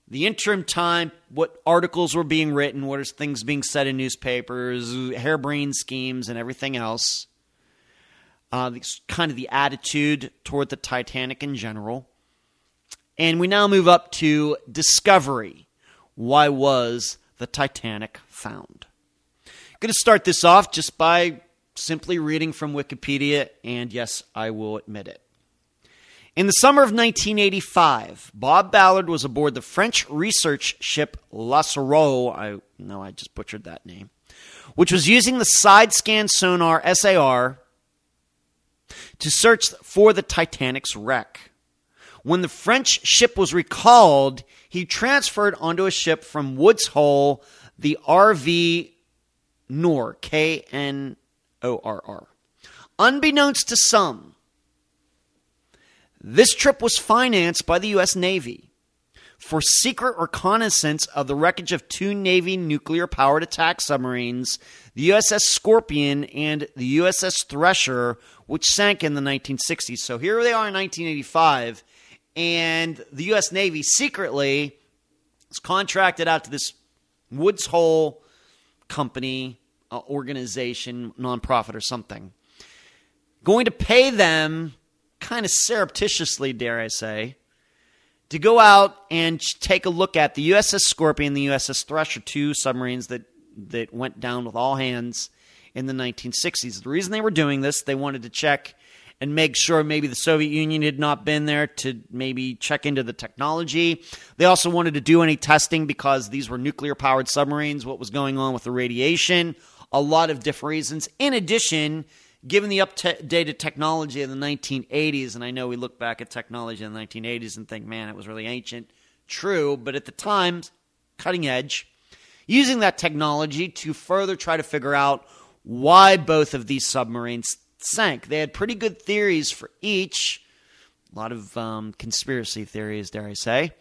the interim time, what articles were being written, what are things being said in newspapers, harebrained schemes and everything else. Kind of the attitude toward the Titanic in general. And we now move up to discovery. Why was the Titanic found? I'm going to start this off just by simply reading from Wikipedia, and yes, I will admit it. In the summer of 1985, Bob Ballard was aboard the French research ship Lassereau, I just butchered that name, which was using the side-scan sonar SAR to search for the Titanic's wreck. When the French ship was recalled, he transferred onto a ship from Woods Hole, the RV Nor, Knorr. Unbeknownst to some, this trip was financed by the U.S. Navy for secret reconnaissance of the wreckage of two Navy nuclear-powered attack submarines, the USS Scorpion and the USS Thresher, which sank in the 1960s. So here they are in 1985, and the U.S. Navy secretly is contracted out to this Woods Hole company, organization, nonprofit or something, going to pay them kind of surreptitiously, dare I say, to go out and take a look at the USS Scorpion and the USS Thresher, two submarines that went down with all hands in the 1960s. The reason they were doing this, they wanted to check and make sure maybe the Soviet Union had not been there to maybe check into the technology. They also wanted to do any testing because these were nuclear-powered submarines, what was going on with the radiation, a lot of different reasons. In addition, given the updated technology of the 1980s, and I know we look back at technology in the 1980s and think, man, it was really ancient. True, but at the time, cutting edge. Using that technology to further try to figure out why both of these submarines sank. They had pretty good theories for each. A lot of conspiracy theories, dare I say.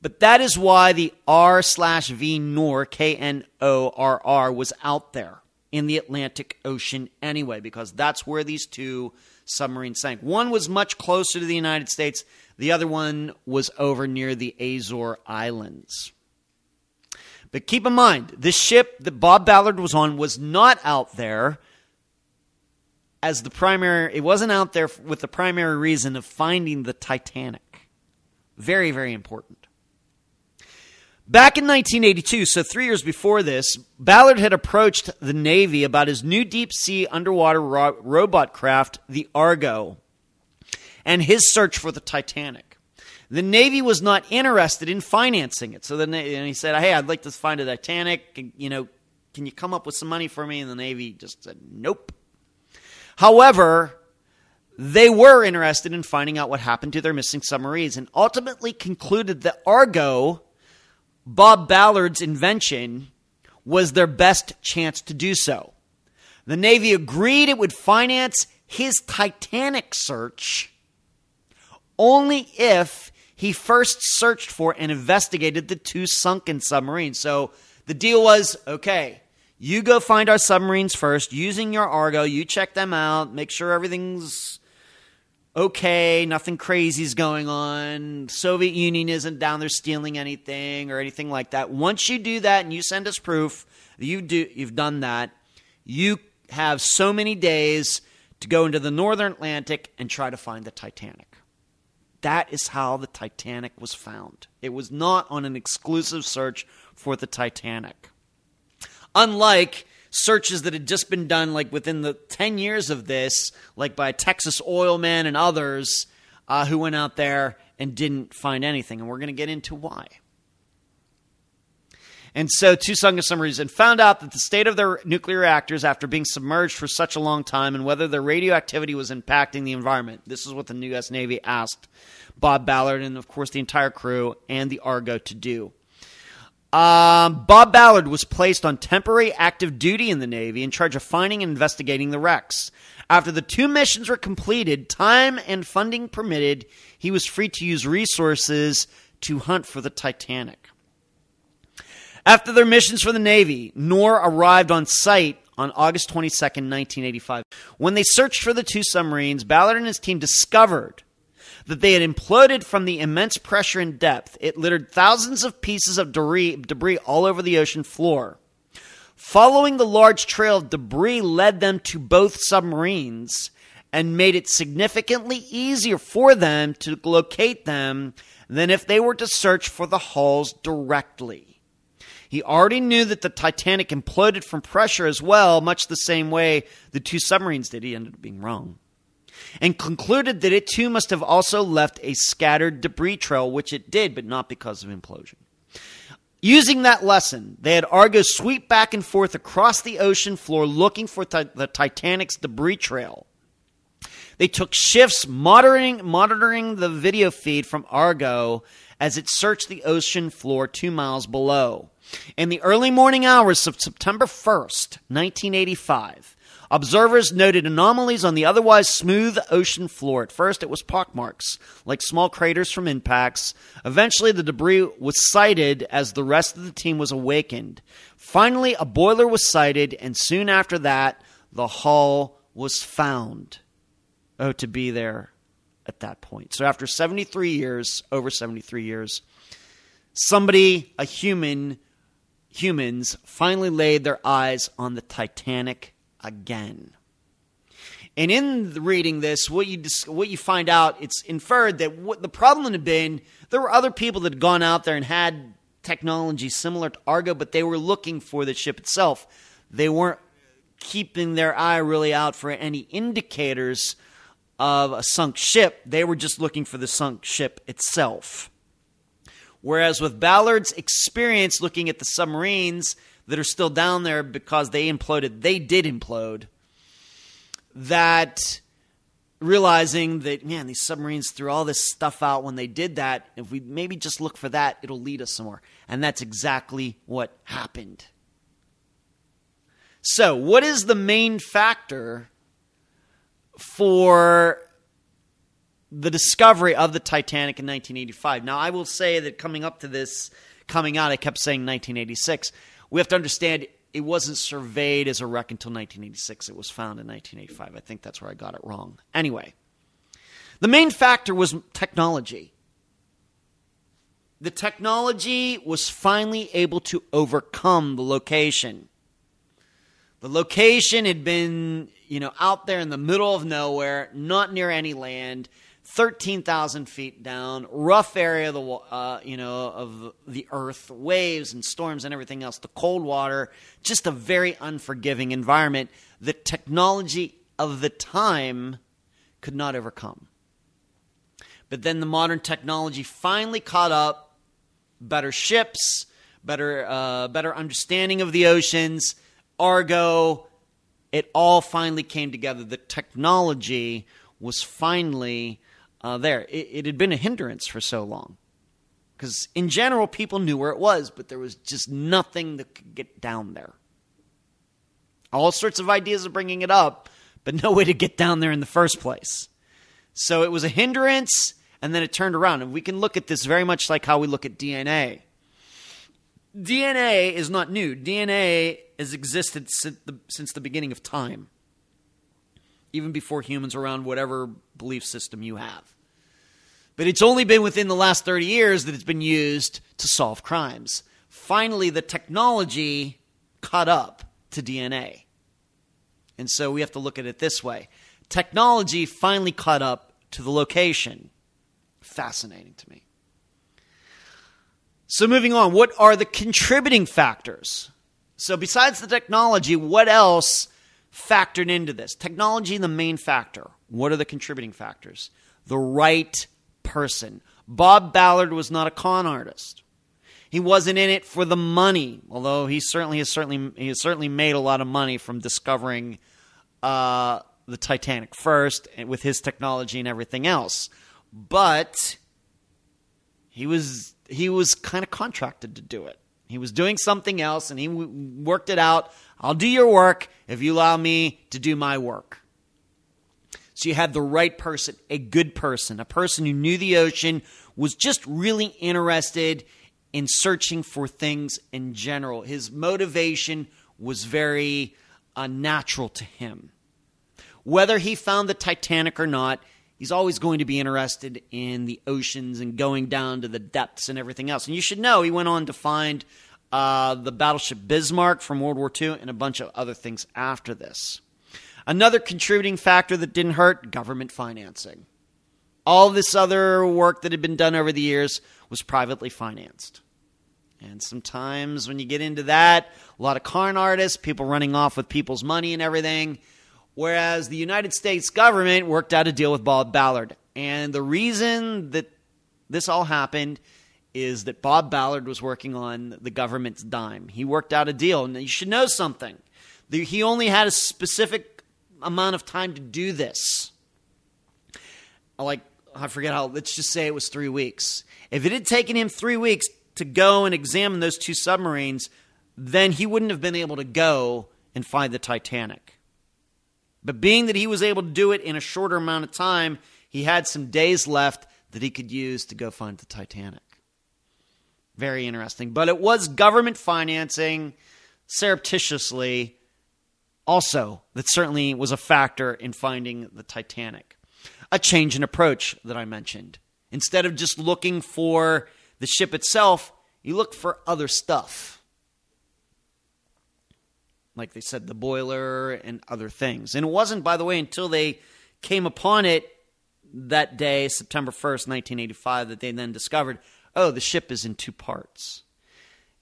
But that is why the R/V Nor, Knorr, was out there in the Atlantic Ocean anyway, because that's where these two submarines sank. One was much closer to the United States. The other one was over near the Azore Islands. But keep in mind, this ship that Bob Ballard was on was not out there as the primary. It wasn't out there with the primary reason of finding the Titanic. Very, very important. Back in 1982, so 3 years before this, Ballard had approached the Navy about his new deep-sea underwater robot craft, the Argo, and his search for the Titanic. The Navy was not interested in financing it. So then he said, hey, I'd like to find a Titanic. Can you come up with some money for me? And the Navy just said, nope. However, they were interested in finding out what happened to their missing submarines and ultimately concluded that Argo, Bob Ballard's invention, was their best chance to do so. The Navy agreed it would finance his Titanic search only if he first searched for and investigated the two sunken submarines. So the deal was, okay, you go find our submarines first using your Argo. You check them out, make sure everything's okay, nothing crazy is going on. Soviet Union isn't down there stealing anything or anything like that. Once you do that and you send us proof that you've done that, you have so many days to go into the northern Atlantic and try to find the Titanic. That is how the Titanic was found. It was not on an exclusive search for the Titanic. Unlike searches that had just been done like within the 10 years of this, like by Texas Oil Man and others who went out there and didn't find anything. And we're going to get into why. And so Tucson submarines found out that the state of their nuclear reactors after being submerged for such a long time and whether their radioactivity was impacting the environment. This is what the U.S. Navy asked Bob Ballard and, of course, the entire crew and the Argo to do. Bob Ballard was placed on temporary active duty in the Navy in charge of finding and investigating the wrecks. After the 2 missions were completed, time and funding permitted, he was free to use resources to hunt for the Titanic. After their missions for the Navy, NOR arrived on site on August 22, 1985. When they searched for the 2 submarines, Ballard and his team discovered that they had imploded from the immense pressure and depth. It littered thousands of pieces of debris all over the ocean floor. Following the large trail of debris led them to both submarines and made it significantly easier for them to locate them than if they were to search for the hulls directly. He already knew that the Titanic imploded from pressure as well, much the same way the 2 submarines did. He ended up being wrong. And concluded that it too must have also left a scattered debris trail, which it did, but not because of implosion. Using that lesson, they had Argo sweep back and forth across the ocean floor looking for the Titanic's debris trail. They took shifts monitoring the video feed from Argo as it searched the ocean floor 2 miles below. In the early morning hours of September 1st, 1985, observers noted anomalies on the otherwise smooth ocean floor. At first, it was pockmarks, like small craters from impacts. Eventually, the debris was sighted as the rest of the team was awakened. Finally, a boiler was sighted, and soon after that, the hull was found. Oh, to be there at that point. So after 73 years, over 73 years, humans finally laid their eyes on the Titanic again. And in reading this, what you find out, it's inferred that what the problem had been, there were other people that had gone out there and had technology similar to Argo, but they were looking for the ship itself. They weren't keeping their eye really out for any indicators of a sunk ship. They were just looking for the sunk ship itself. Whereas with Ballard's experience looking at the submarines that are still down there because they imploded, they did implode, that realizing that, man, these submarines threw all this stuff out when they did that, if we maybe just look for that, it'll lead us somewhere. And that's exactly what happened. So, what is the main factor for the discovery of the Titanic in 1985. Now, I will say that coming up to this coming out, I kept saying 1986. We have to understand it wasn't surveyed as a wreck until 1986. It was found in 1985. I think that's where I got it wrong. Anyway, the main factor was technology. The technology was finally able to overcome the location. The location had been, out there in the middle of nowhere, not near any land, 13,000 feet down, rough area of of the earth, waves and storms and everything else, the cold water, just a very unforgiving environment that technology of the time could not overcome. But then the modern technology finally caught up, better ships, better understanding of the oceans, Argo, it all finally came together. The technology was finally there. It had been a hindrance for so long. Because in general, people knew where it was, but there was just nothing that could get down there. All sorts of ideas of bringing it up, but no way to get down there in the first place. So it was a hindrance, and then it turned around. And we can look at this very much like how we look at DNA. DNA is not new. DNA has existed since the beginning of time. Even before humans were around, whatever belief system you have. But it's only been within the last 30 years that it's been used to solve crimes. Finally, the technology caught up to DNA. And so we have to look at it this way. Technology finally caught up to the location. Fascinating to me. So moving on, what are the contributing factors? So besides the technology, what else factored into this? Technology, the main factor. What are the contributing factors? The right person. Bob Ballard was not a con artist. He wasn't in it for the money, although he has certainly made a lot of money from discovering the Titanic first, and with his technology and everything else. But he was kind of contracted to do it. He was doing something else, and he worked it out. I'll do your work if you allow me to do my work. So you had the right person, a good person, a person who knew the ocean, was just really interested in searching for things in general. His motivation was very natural to him. Whether he found the Titanic or not, he's always going to be interested in the oceans and going down to the depths and everything else. And you should know he went on to find the battleship Bismarck from World War II and a bunch of other things after this. Another contributing factor that didn't hurt, government financing. All this other work that had been done over the years was privately financed. And sometimes when you get into that, a lot of con artists, people running off with people's money and everything. Whereas the United States government worked out a deal with Bob Ballard. And the reason that this all happened is that Bob Ballard was working on the government's dime. He worked out a deal. And you should know something. He only had a specific amount of time to do this. I forget how, let's just say it was 3 weeks. If it had taken him 3 weeks to go and examine those two submarines, then he wouldn't have been able to go and find the Titanic. But being that he was able to do it in a shorter amount of time, he had some days left that he could use to go find the Titanic. Very interesting. But it was government financing, surreptitiously, also, that certainly was a factor in finding the Titanic. A change in approach that I mentioned. Instead of just looking for the ship itself, you look for other stuff. Like they said, the boiler and other things. And it wasn't, by the way, until they came upon it that day, September 1st, 1985, that they then discovered, oh, the ship is in two parts.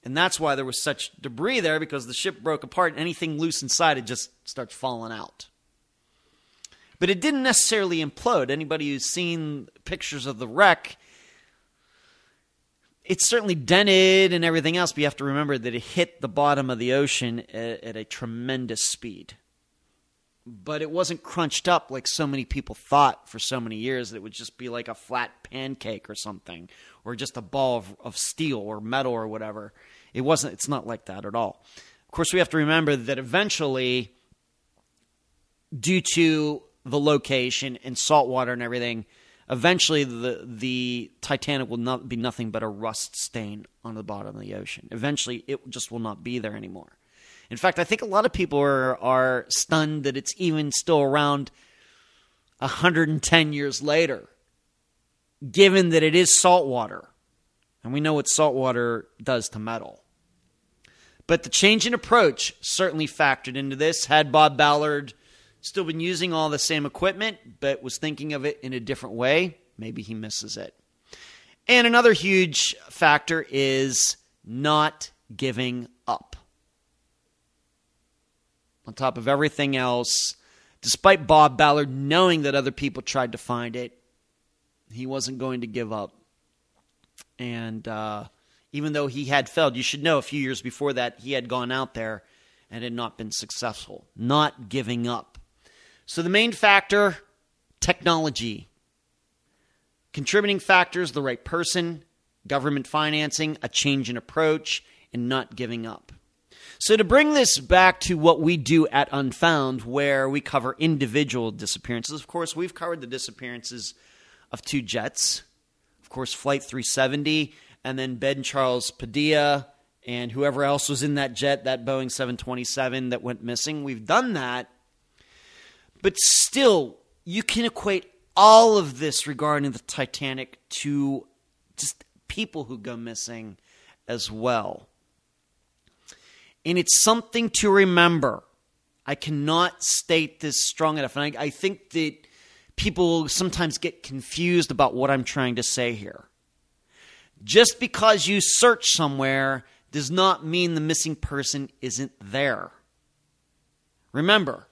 And that's why there was such debris there, because the ship broke apart and anything loose inside it just starts falling out. But it didn't necessarily implode. Anybody who's seen pictures of the wreck, it's certainly dented and everything else, but you have to remember that it hit the bottom of the ocean at a tremendous speed. But it wasn't crunched up like so many people thought for so many years, that it would just be like a flat pancake or something, or just a ball of steel or metal or whatever. It's not like that at all. Of course, we have to remember that eventually, due to the location and salt water and everything, eventually the Titanic will not be nothing but a rust stain on the bottom of the ocean. Eventually, it just will not be there anymore. In fact, I think a lot of people are stunned that it's even still around 110 years later, given that it is salt water. And we know what salt water does to metal. But the change in approach certainly factored into this. Had Bob Ballard still been using all the same equipment, but was thinking of it in a different way, maybe he misses it. And another huge factor is not giving up. On top of everything else, despite Bob Ballard knowing that other people tried to find it, he wasn't going to give up. And even though he had failed, you should know a few years before that, he had gone out there and had not been successful. Not giving up. So the main factor, technology. Contributing factors, the right person, government financing, a change in approach, and not giving up. So to bring this back to what we do at Unfound, where we cover individual disappearances, of course, we've covered the disappearances of two jets. Of course, Flight 370, and then Ben Charles Padilla, and whoever else was in that jet, that Boeing 727 that went missing. We've done that. But still, you can equate all of this regarding the Titanic to just people who go missing as well. And it's something to remember. I cannot state this strong enough. And I think that people sometimes get confused about what I'm trying to say here. Just because you search somewhere does not mean the missing person isn't there. Remember,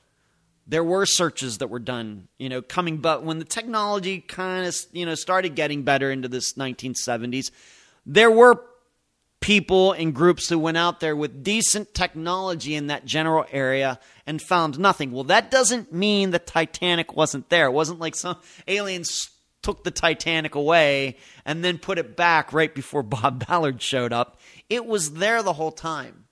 there were searches that were done, but when the technology kind of, started getting better into this 1970s, there were people and groups who went out there with decent technology in that general area and found nothing. Well, that doesn't mean the Titanic wasn't there. It wasn't like some aliens took the Titanic away and then put it back right before Bob Ballard showed up. It was there the whole time.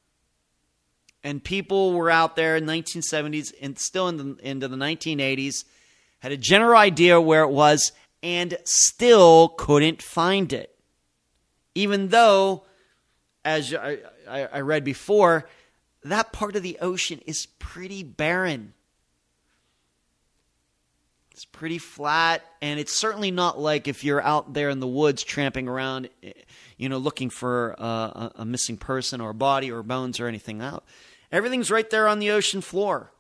And people were out there in the 1970s and still into the 1980s, had a general idea where it was and still couldn't find it. Even though, as I read before, that part of the ocean is pretty barren. It's pretty flat, and it's certainly not like if you're out there in the woods tramping around, looking for a missing person or a body or bones or anything out. Everything's right there on the ocean floor.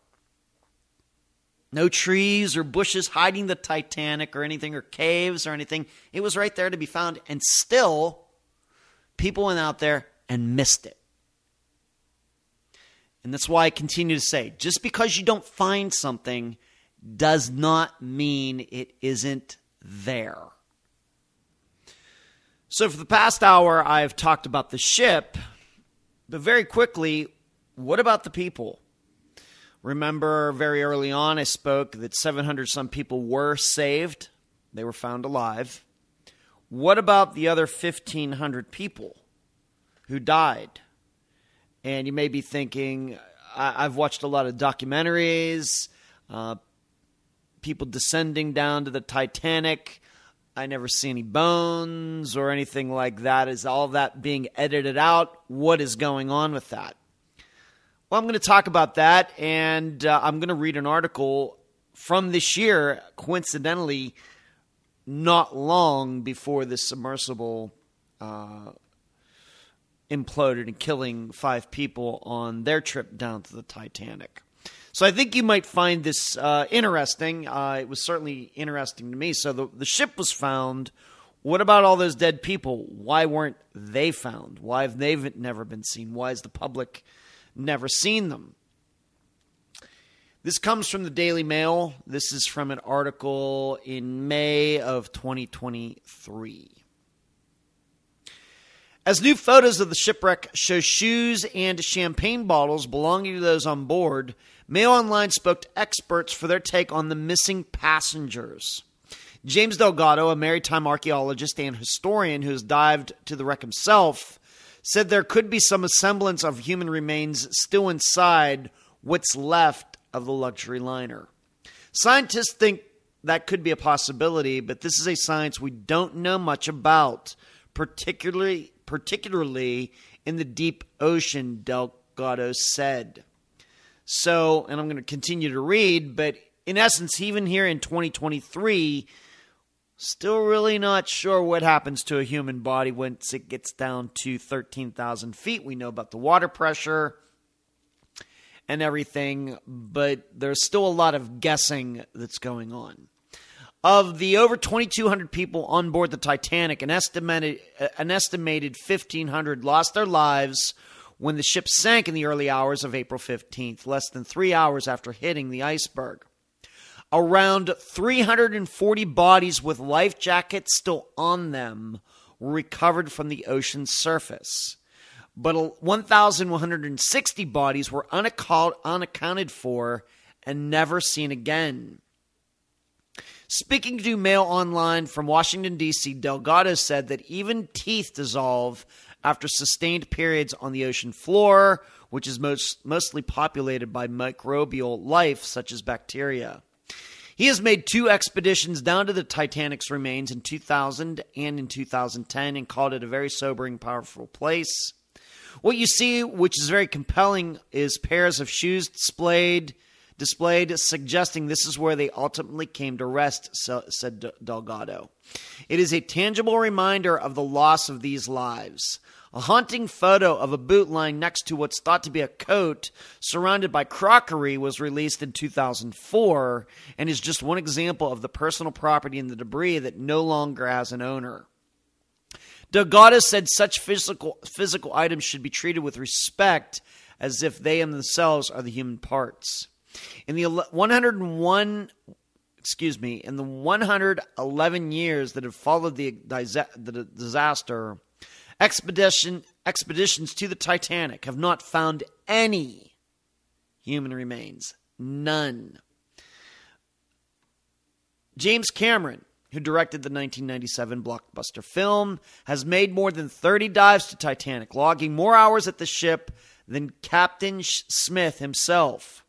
No trees or bushes hiding the Titanic or anything, or caves or anything. It was right there to be found, and still, people went out there and missed it. And that's why I continue to say, just because you don't find something does not mean it isn't there. So for the past hour, I've talked about the ship, but very quickly, what about the people? Remember, very early on, I spoke that 700 some people were saved. They were found alive. What about the other 1,500 people who died? And you may be thinking, I've watched a lot of documentaries, people descending down to the Titanic. I never see any bones or anything like that. Is all that being edited out? What is going on with that? Well, I'm going to talk about that, and I'm going to read an article from this year, coincidentally, not long before this submersible imploded and killing 5 people on their trip down to the Titanic. So I think you might find this interesting. It was certainly interesting to me. So the ship was found. What about all those dead people? Why weren't they found? Why have they never been seen? Why has the public never seen them? This comes from the Daily Mail. This is from an article in May of 2023. As new photos of the shipwreck show shoes and champagne bottles belonging to those on board, Mail Online spoke to experts for their take on the missing passengers. James Delgado, a maritime archaeologist and historian who has dived to the wreck himself, said there could be some semblance of human remains still inside what's left of the luxury liner. Scientists think that could be a possibility, but this is a science we don't know much about, particularly in the deep ocean, Delgado said. So, and I'm going to continue to read, but in essence, even here in 2023, still really not sure what happens to a human body once it gets down to 13,000 feet. We know about the water pressure and everything, but there's still a lot of guessing that's going on. Of the over 2,200 people on board the Titanic, an estimated 1,500 lost their lives when the ship sank in the early hours of April 15th, less than 3 hours after hitting the iceberg. Around 340 bodies with life jackets still on them were recovered from the ocean's surface. But 1,160 bodies were unaccounted for and never seen again. Speaking to Mail Online from Washington, D.C., Delgado said that even teeth dissolve after sustained periods on the ocean floor, which is mostly populated by microbial life such as bacteria. He has made 2 expeditions down to the Titanic's remains in 2000 and in 2010 and called it a very sobering, powerful place. What you see, which is very compelling, is pairs of shoes displayed, suggesting this is where they ultimately came to rest, said Delgado. It is a tangible reminder of the loss of these lives. A haunting photo of a boot lying next to what's thought to be a coat surrounded by crockery was released in 2004 and is just one example of the personal property in the debris that no longer has an owner. Delgado said such physical items should be treated with respect as if they in themselves are the human parts. In the 111 years that have followed the disaster, expeditions to the Titanic have not found any human remains. None. James Cameron, who directed the 1997 blockbuster film, has made more than 30 dives to Titanic, logging more hours at the ship than Captain Smith himself.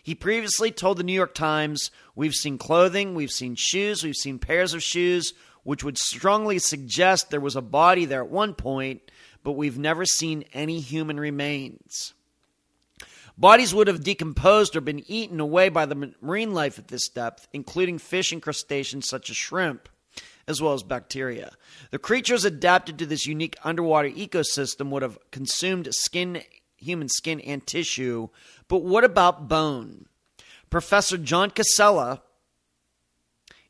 He previously told the New York Times, "We've seen clothing, we've seen shoes, we've seen pairs of shoes, which would strongly suggest there was a body there at one point, but we've never seen any human remains." Bodies would have decomposed or been eaten away by the marine life at this depth, including fish and crustaceans such as shrimp, as well as bacteria. The creatures adapted to this unique underwater ecosystem would have consumed human skin and tissue, but what about bone? Professor John Casella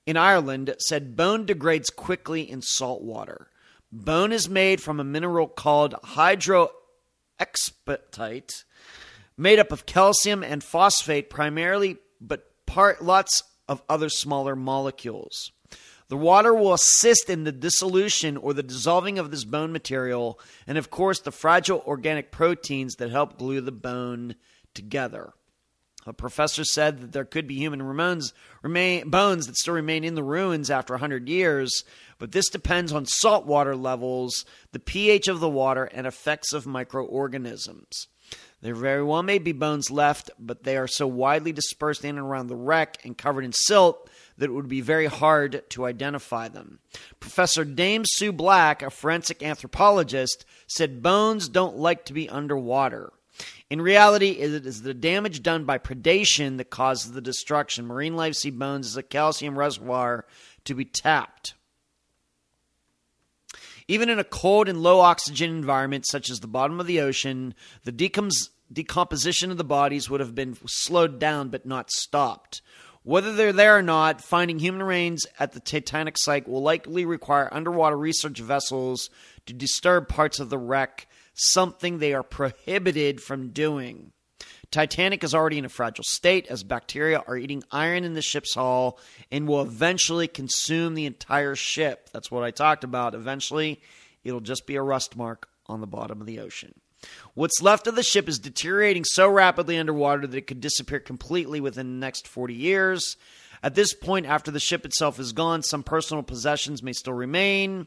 in Ireland said bone degrades quickly in salt water. Bone is made from a mineral called hydroxapatite, made up of calcium and phosphate primarily, but lots of other smaller molecules. The water will assist in the dissolution or the dissolving of this bone material, and of course the fragile organic proteins that help glue the bone together. The professor said that there could be human bones that still remain in the ruins after 100 years, but this depends on saltwater levels, the pH of the water, and effects of microorganisms. There very well may be bones left, but they are so widely dispersed in and around the wreck and covered in silt that it would be very hard to identify them. Professor Dame Sue Black, a forensic anthropologist, said bones don't like to be underwater. In reality, it is the damage done by predation that causes the destruction. Marine life see bones as a calcium reservoir to be tapped. Even in a cold and low oxygen environment such as the bottom of the ocean, the decomposition of the bodies would have been slowed down but not stopped. Whether they're there or not, finding human remains at the Titanic site will likely require underwater research vessels to disturb parts of the wreck, something they are prohibited from doing. Titanic is already in a fragile state as bacteria are eating iron in the ship's hull and will eventually consume the entire ship. That's what I talked about. Eventually, it'll just be a rust mark on the bottom of the ocean. What's left of the ship is deteriorating so rapidly underwater that it could disappear completely within the next 40 years. At this point, after the ship itself is gone, some personal possessions may still remain,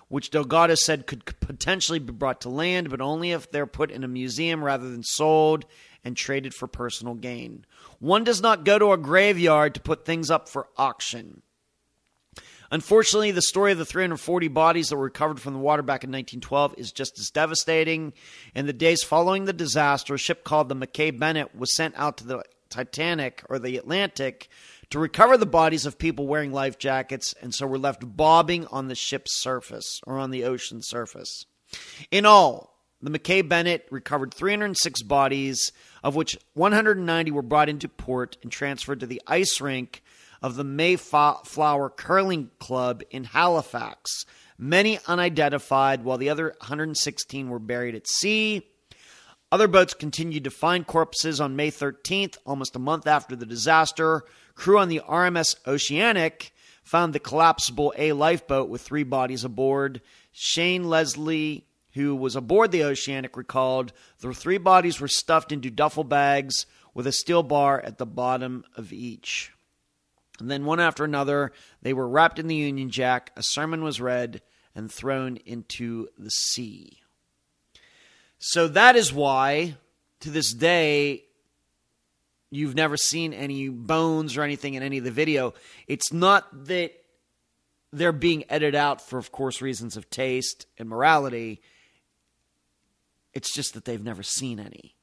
which Delgado said could potentially be brought to land, but only if they're put in a museum rather than sold and traded for personal gain. One does not go to a graveyard to put things up for auction. Unfortunately, the story of the 340 bodies that were recovered from the water back in 1912 is just as devastating. In the days following the disaster, a ship called the McKay Bennett was sent out to the Titanic, or the Atlantic, to recover the bodies of people wearing life jackets, and so were left bobbing on the ship's surface, or on the ocean surface. In all, the McKay Bennett recovered 306 bodies, of which 190 were brought into port and transferred to the ice rink of the Mayflower Curling Club in Halifax, many unidentified, while the other 116 were buried at sea. Other boats continued to find corpses on May 13th, almost a month after the disaster. Crew on the RMS Oceanic found the collapsible A lifeboat with 3 bodies aboard. Shane Leslie, who was aboard the Oceanic, recalled the 3 bodies were stuffed into duffel bags with a steel bar at the bottom of each. And then one after another, they were wrapped in the Union Jack, a sermon was read, and thrown into the sea. So that is why, to this day, you've never seen any bones or anything in any of the video. It's not that they're being edited out for, of course, reasons of taste and morality. It's just that they've never seen any.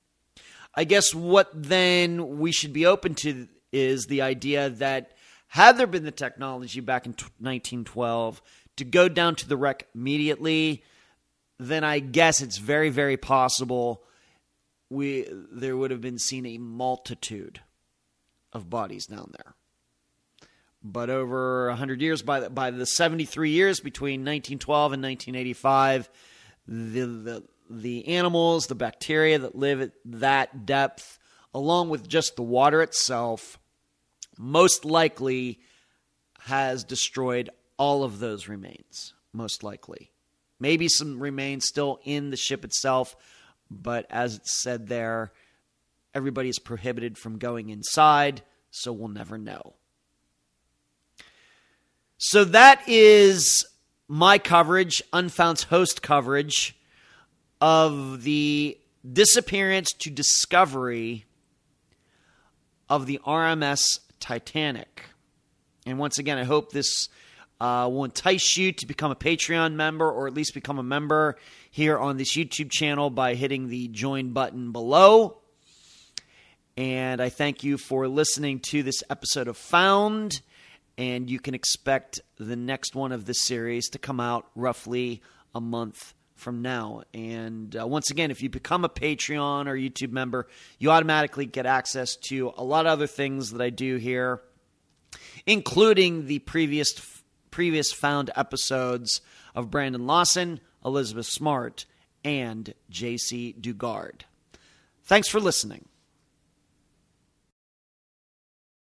I guess what then we should be open to is the idea that had there been the technology back in 1912 to go down to the wreck immediately, then I guess it's very, very possible there would have been seen a multitude of bodies down there. But over 100 years, by the 73 years between 1912 and 1985, the animals, the bacteria that live at that depth, along with just the water itself, most likely has destroyed all of those remains, most likely. Maybe some remains still in the ship itself, but as it said there, everybody is prohibited from going inside, so we'll never know. So that is my coverage, Unfound's host coverage, of the disappearance to discovery of the RMS Titanic. And once again, I hope this will entice you to become a Patreon member, or at least become a member here on this YouTube channel by hitting the join button below. And I thank you for listening to this episode of Found. And you can expect the next one of this series to come out roughly a month from now. And once again, if you become a Patreon or YouTube member, you automatically get access to a lot of other things that I do here, including the previous Found episodes of Brandon Lawson, Elizabeth Smart, and JC Dugard. Thanks for listening.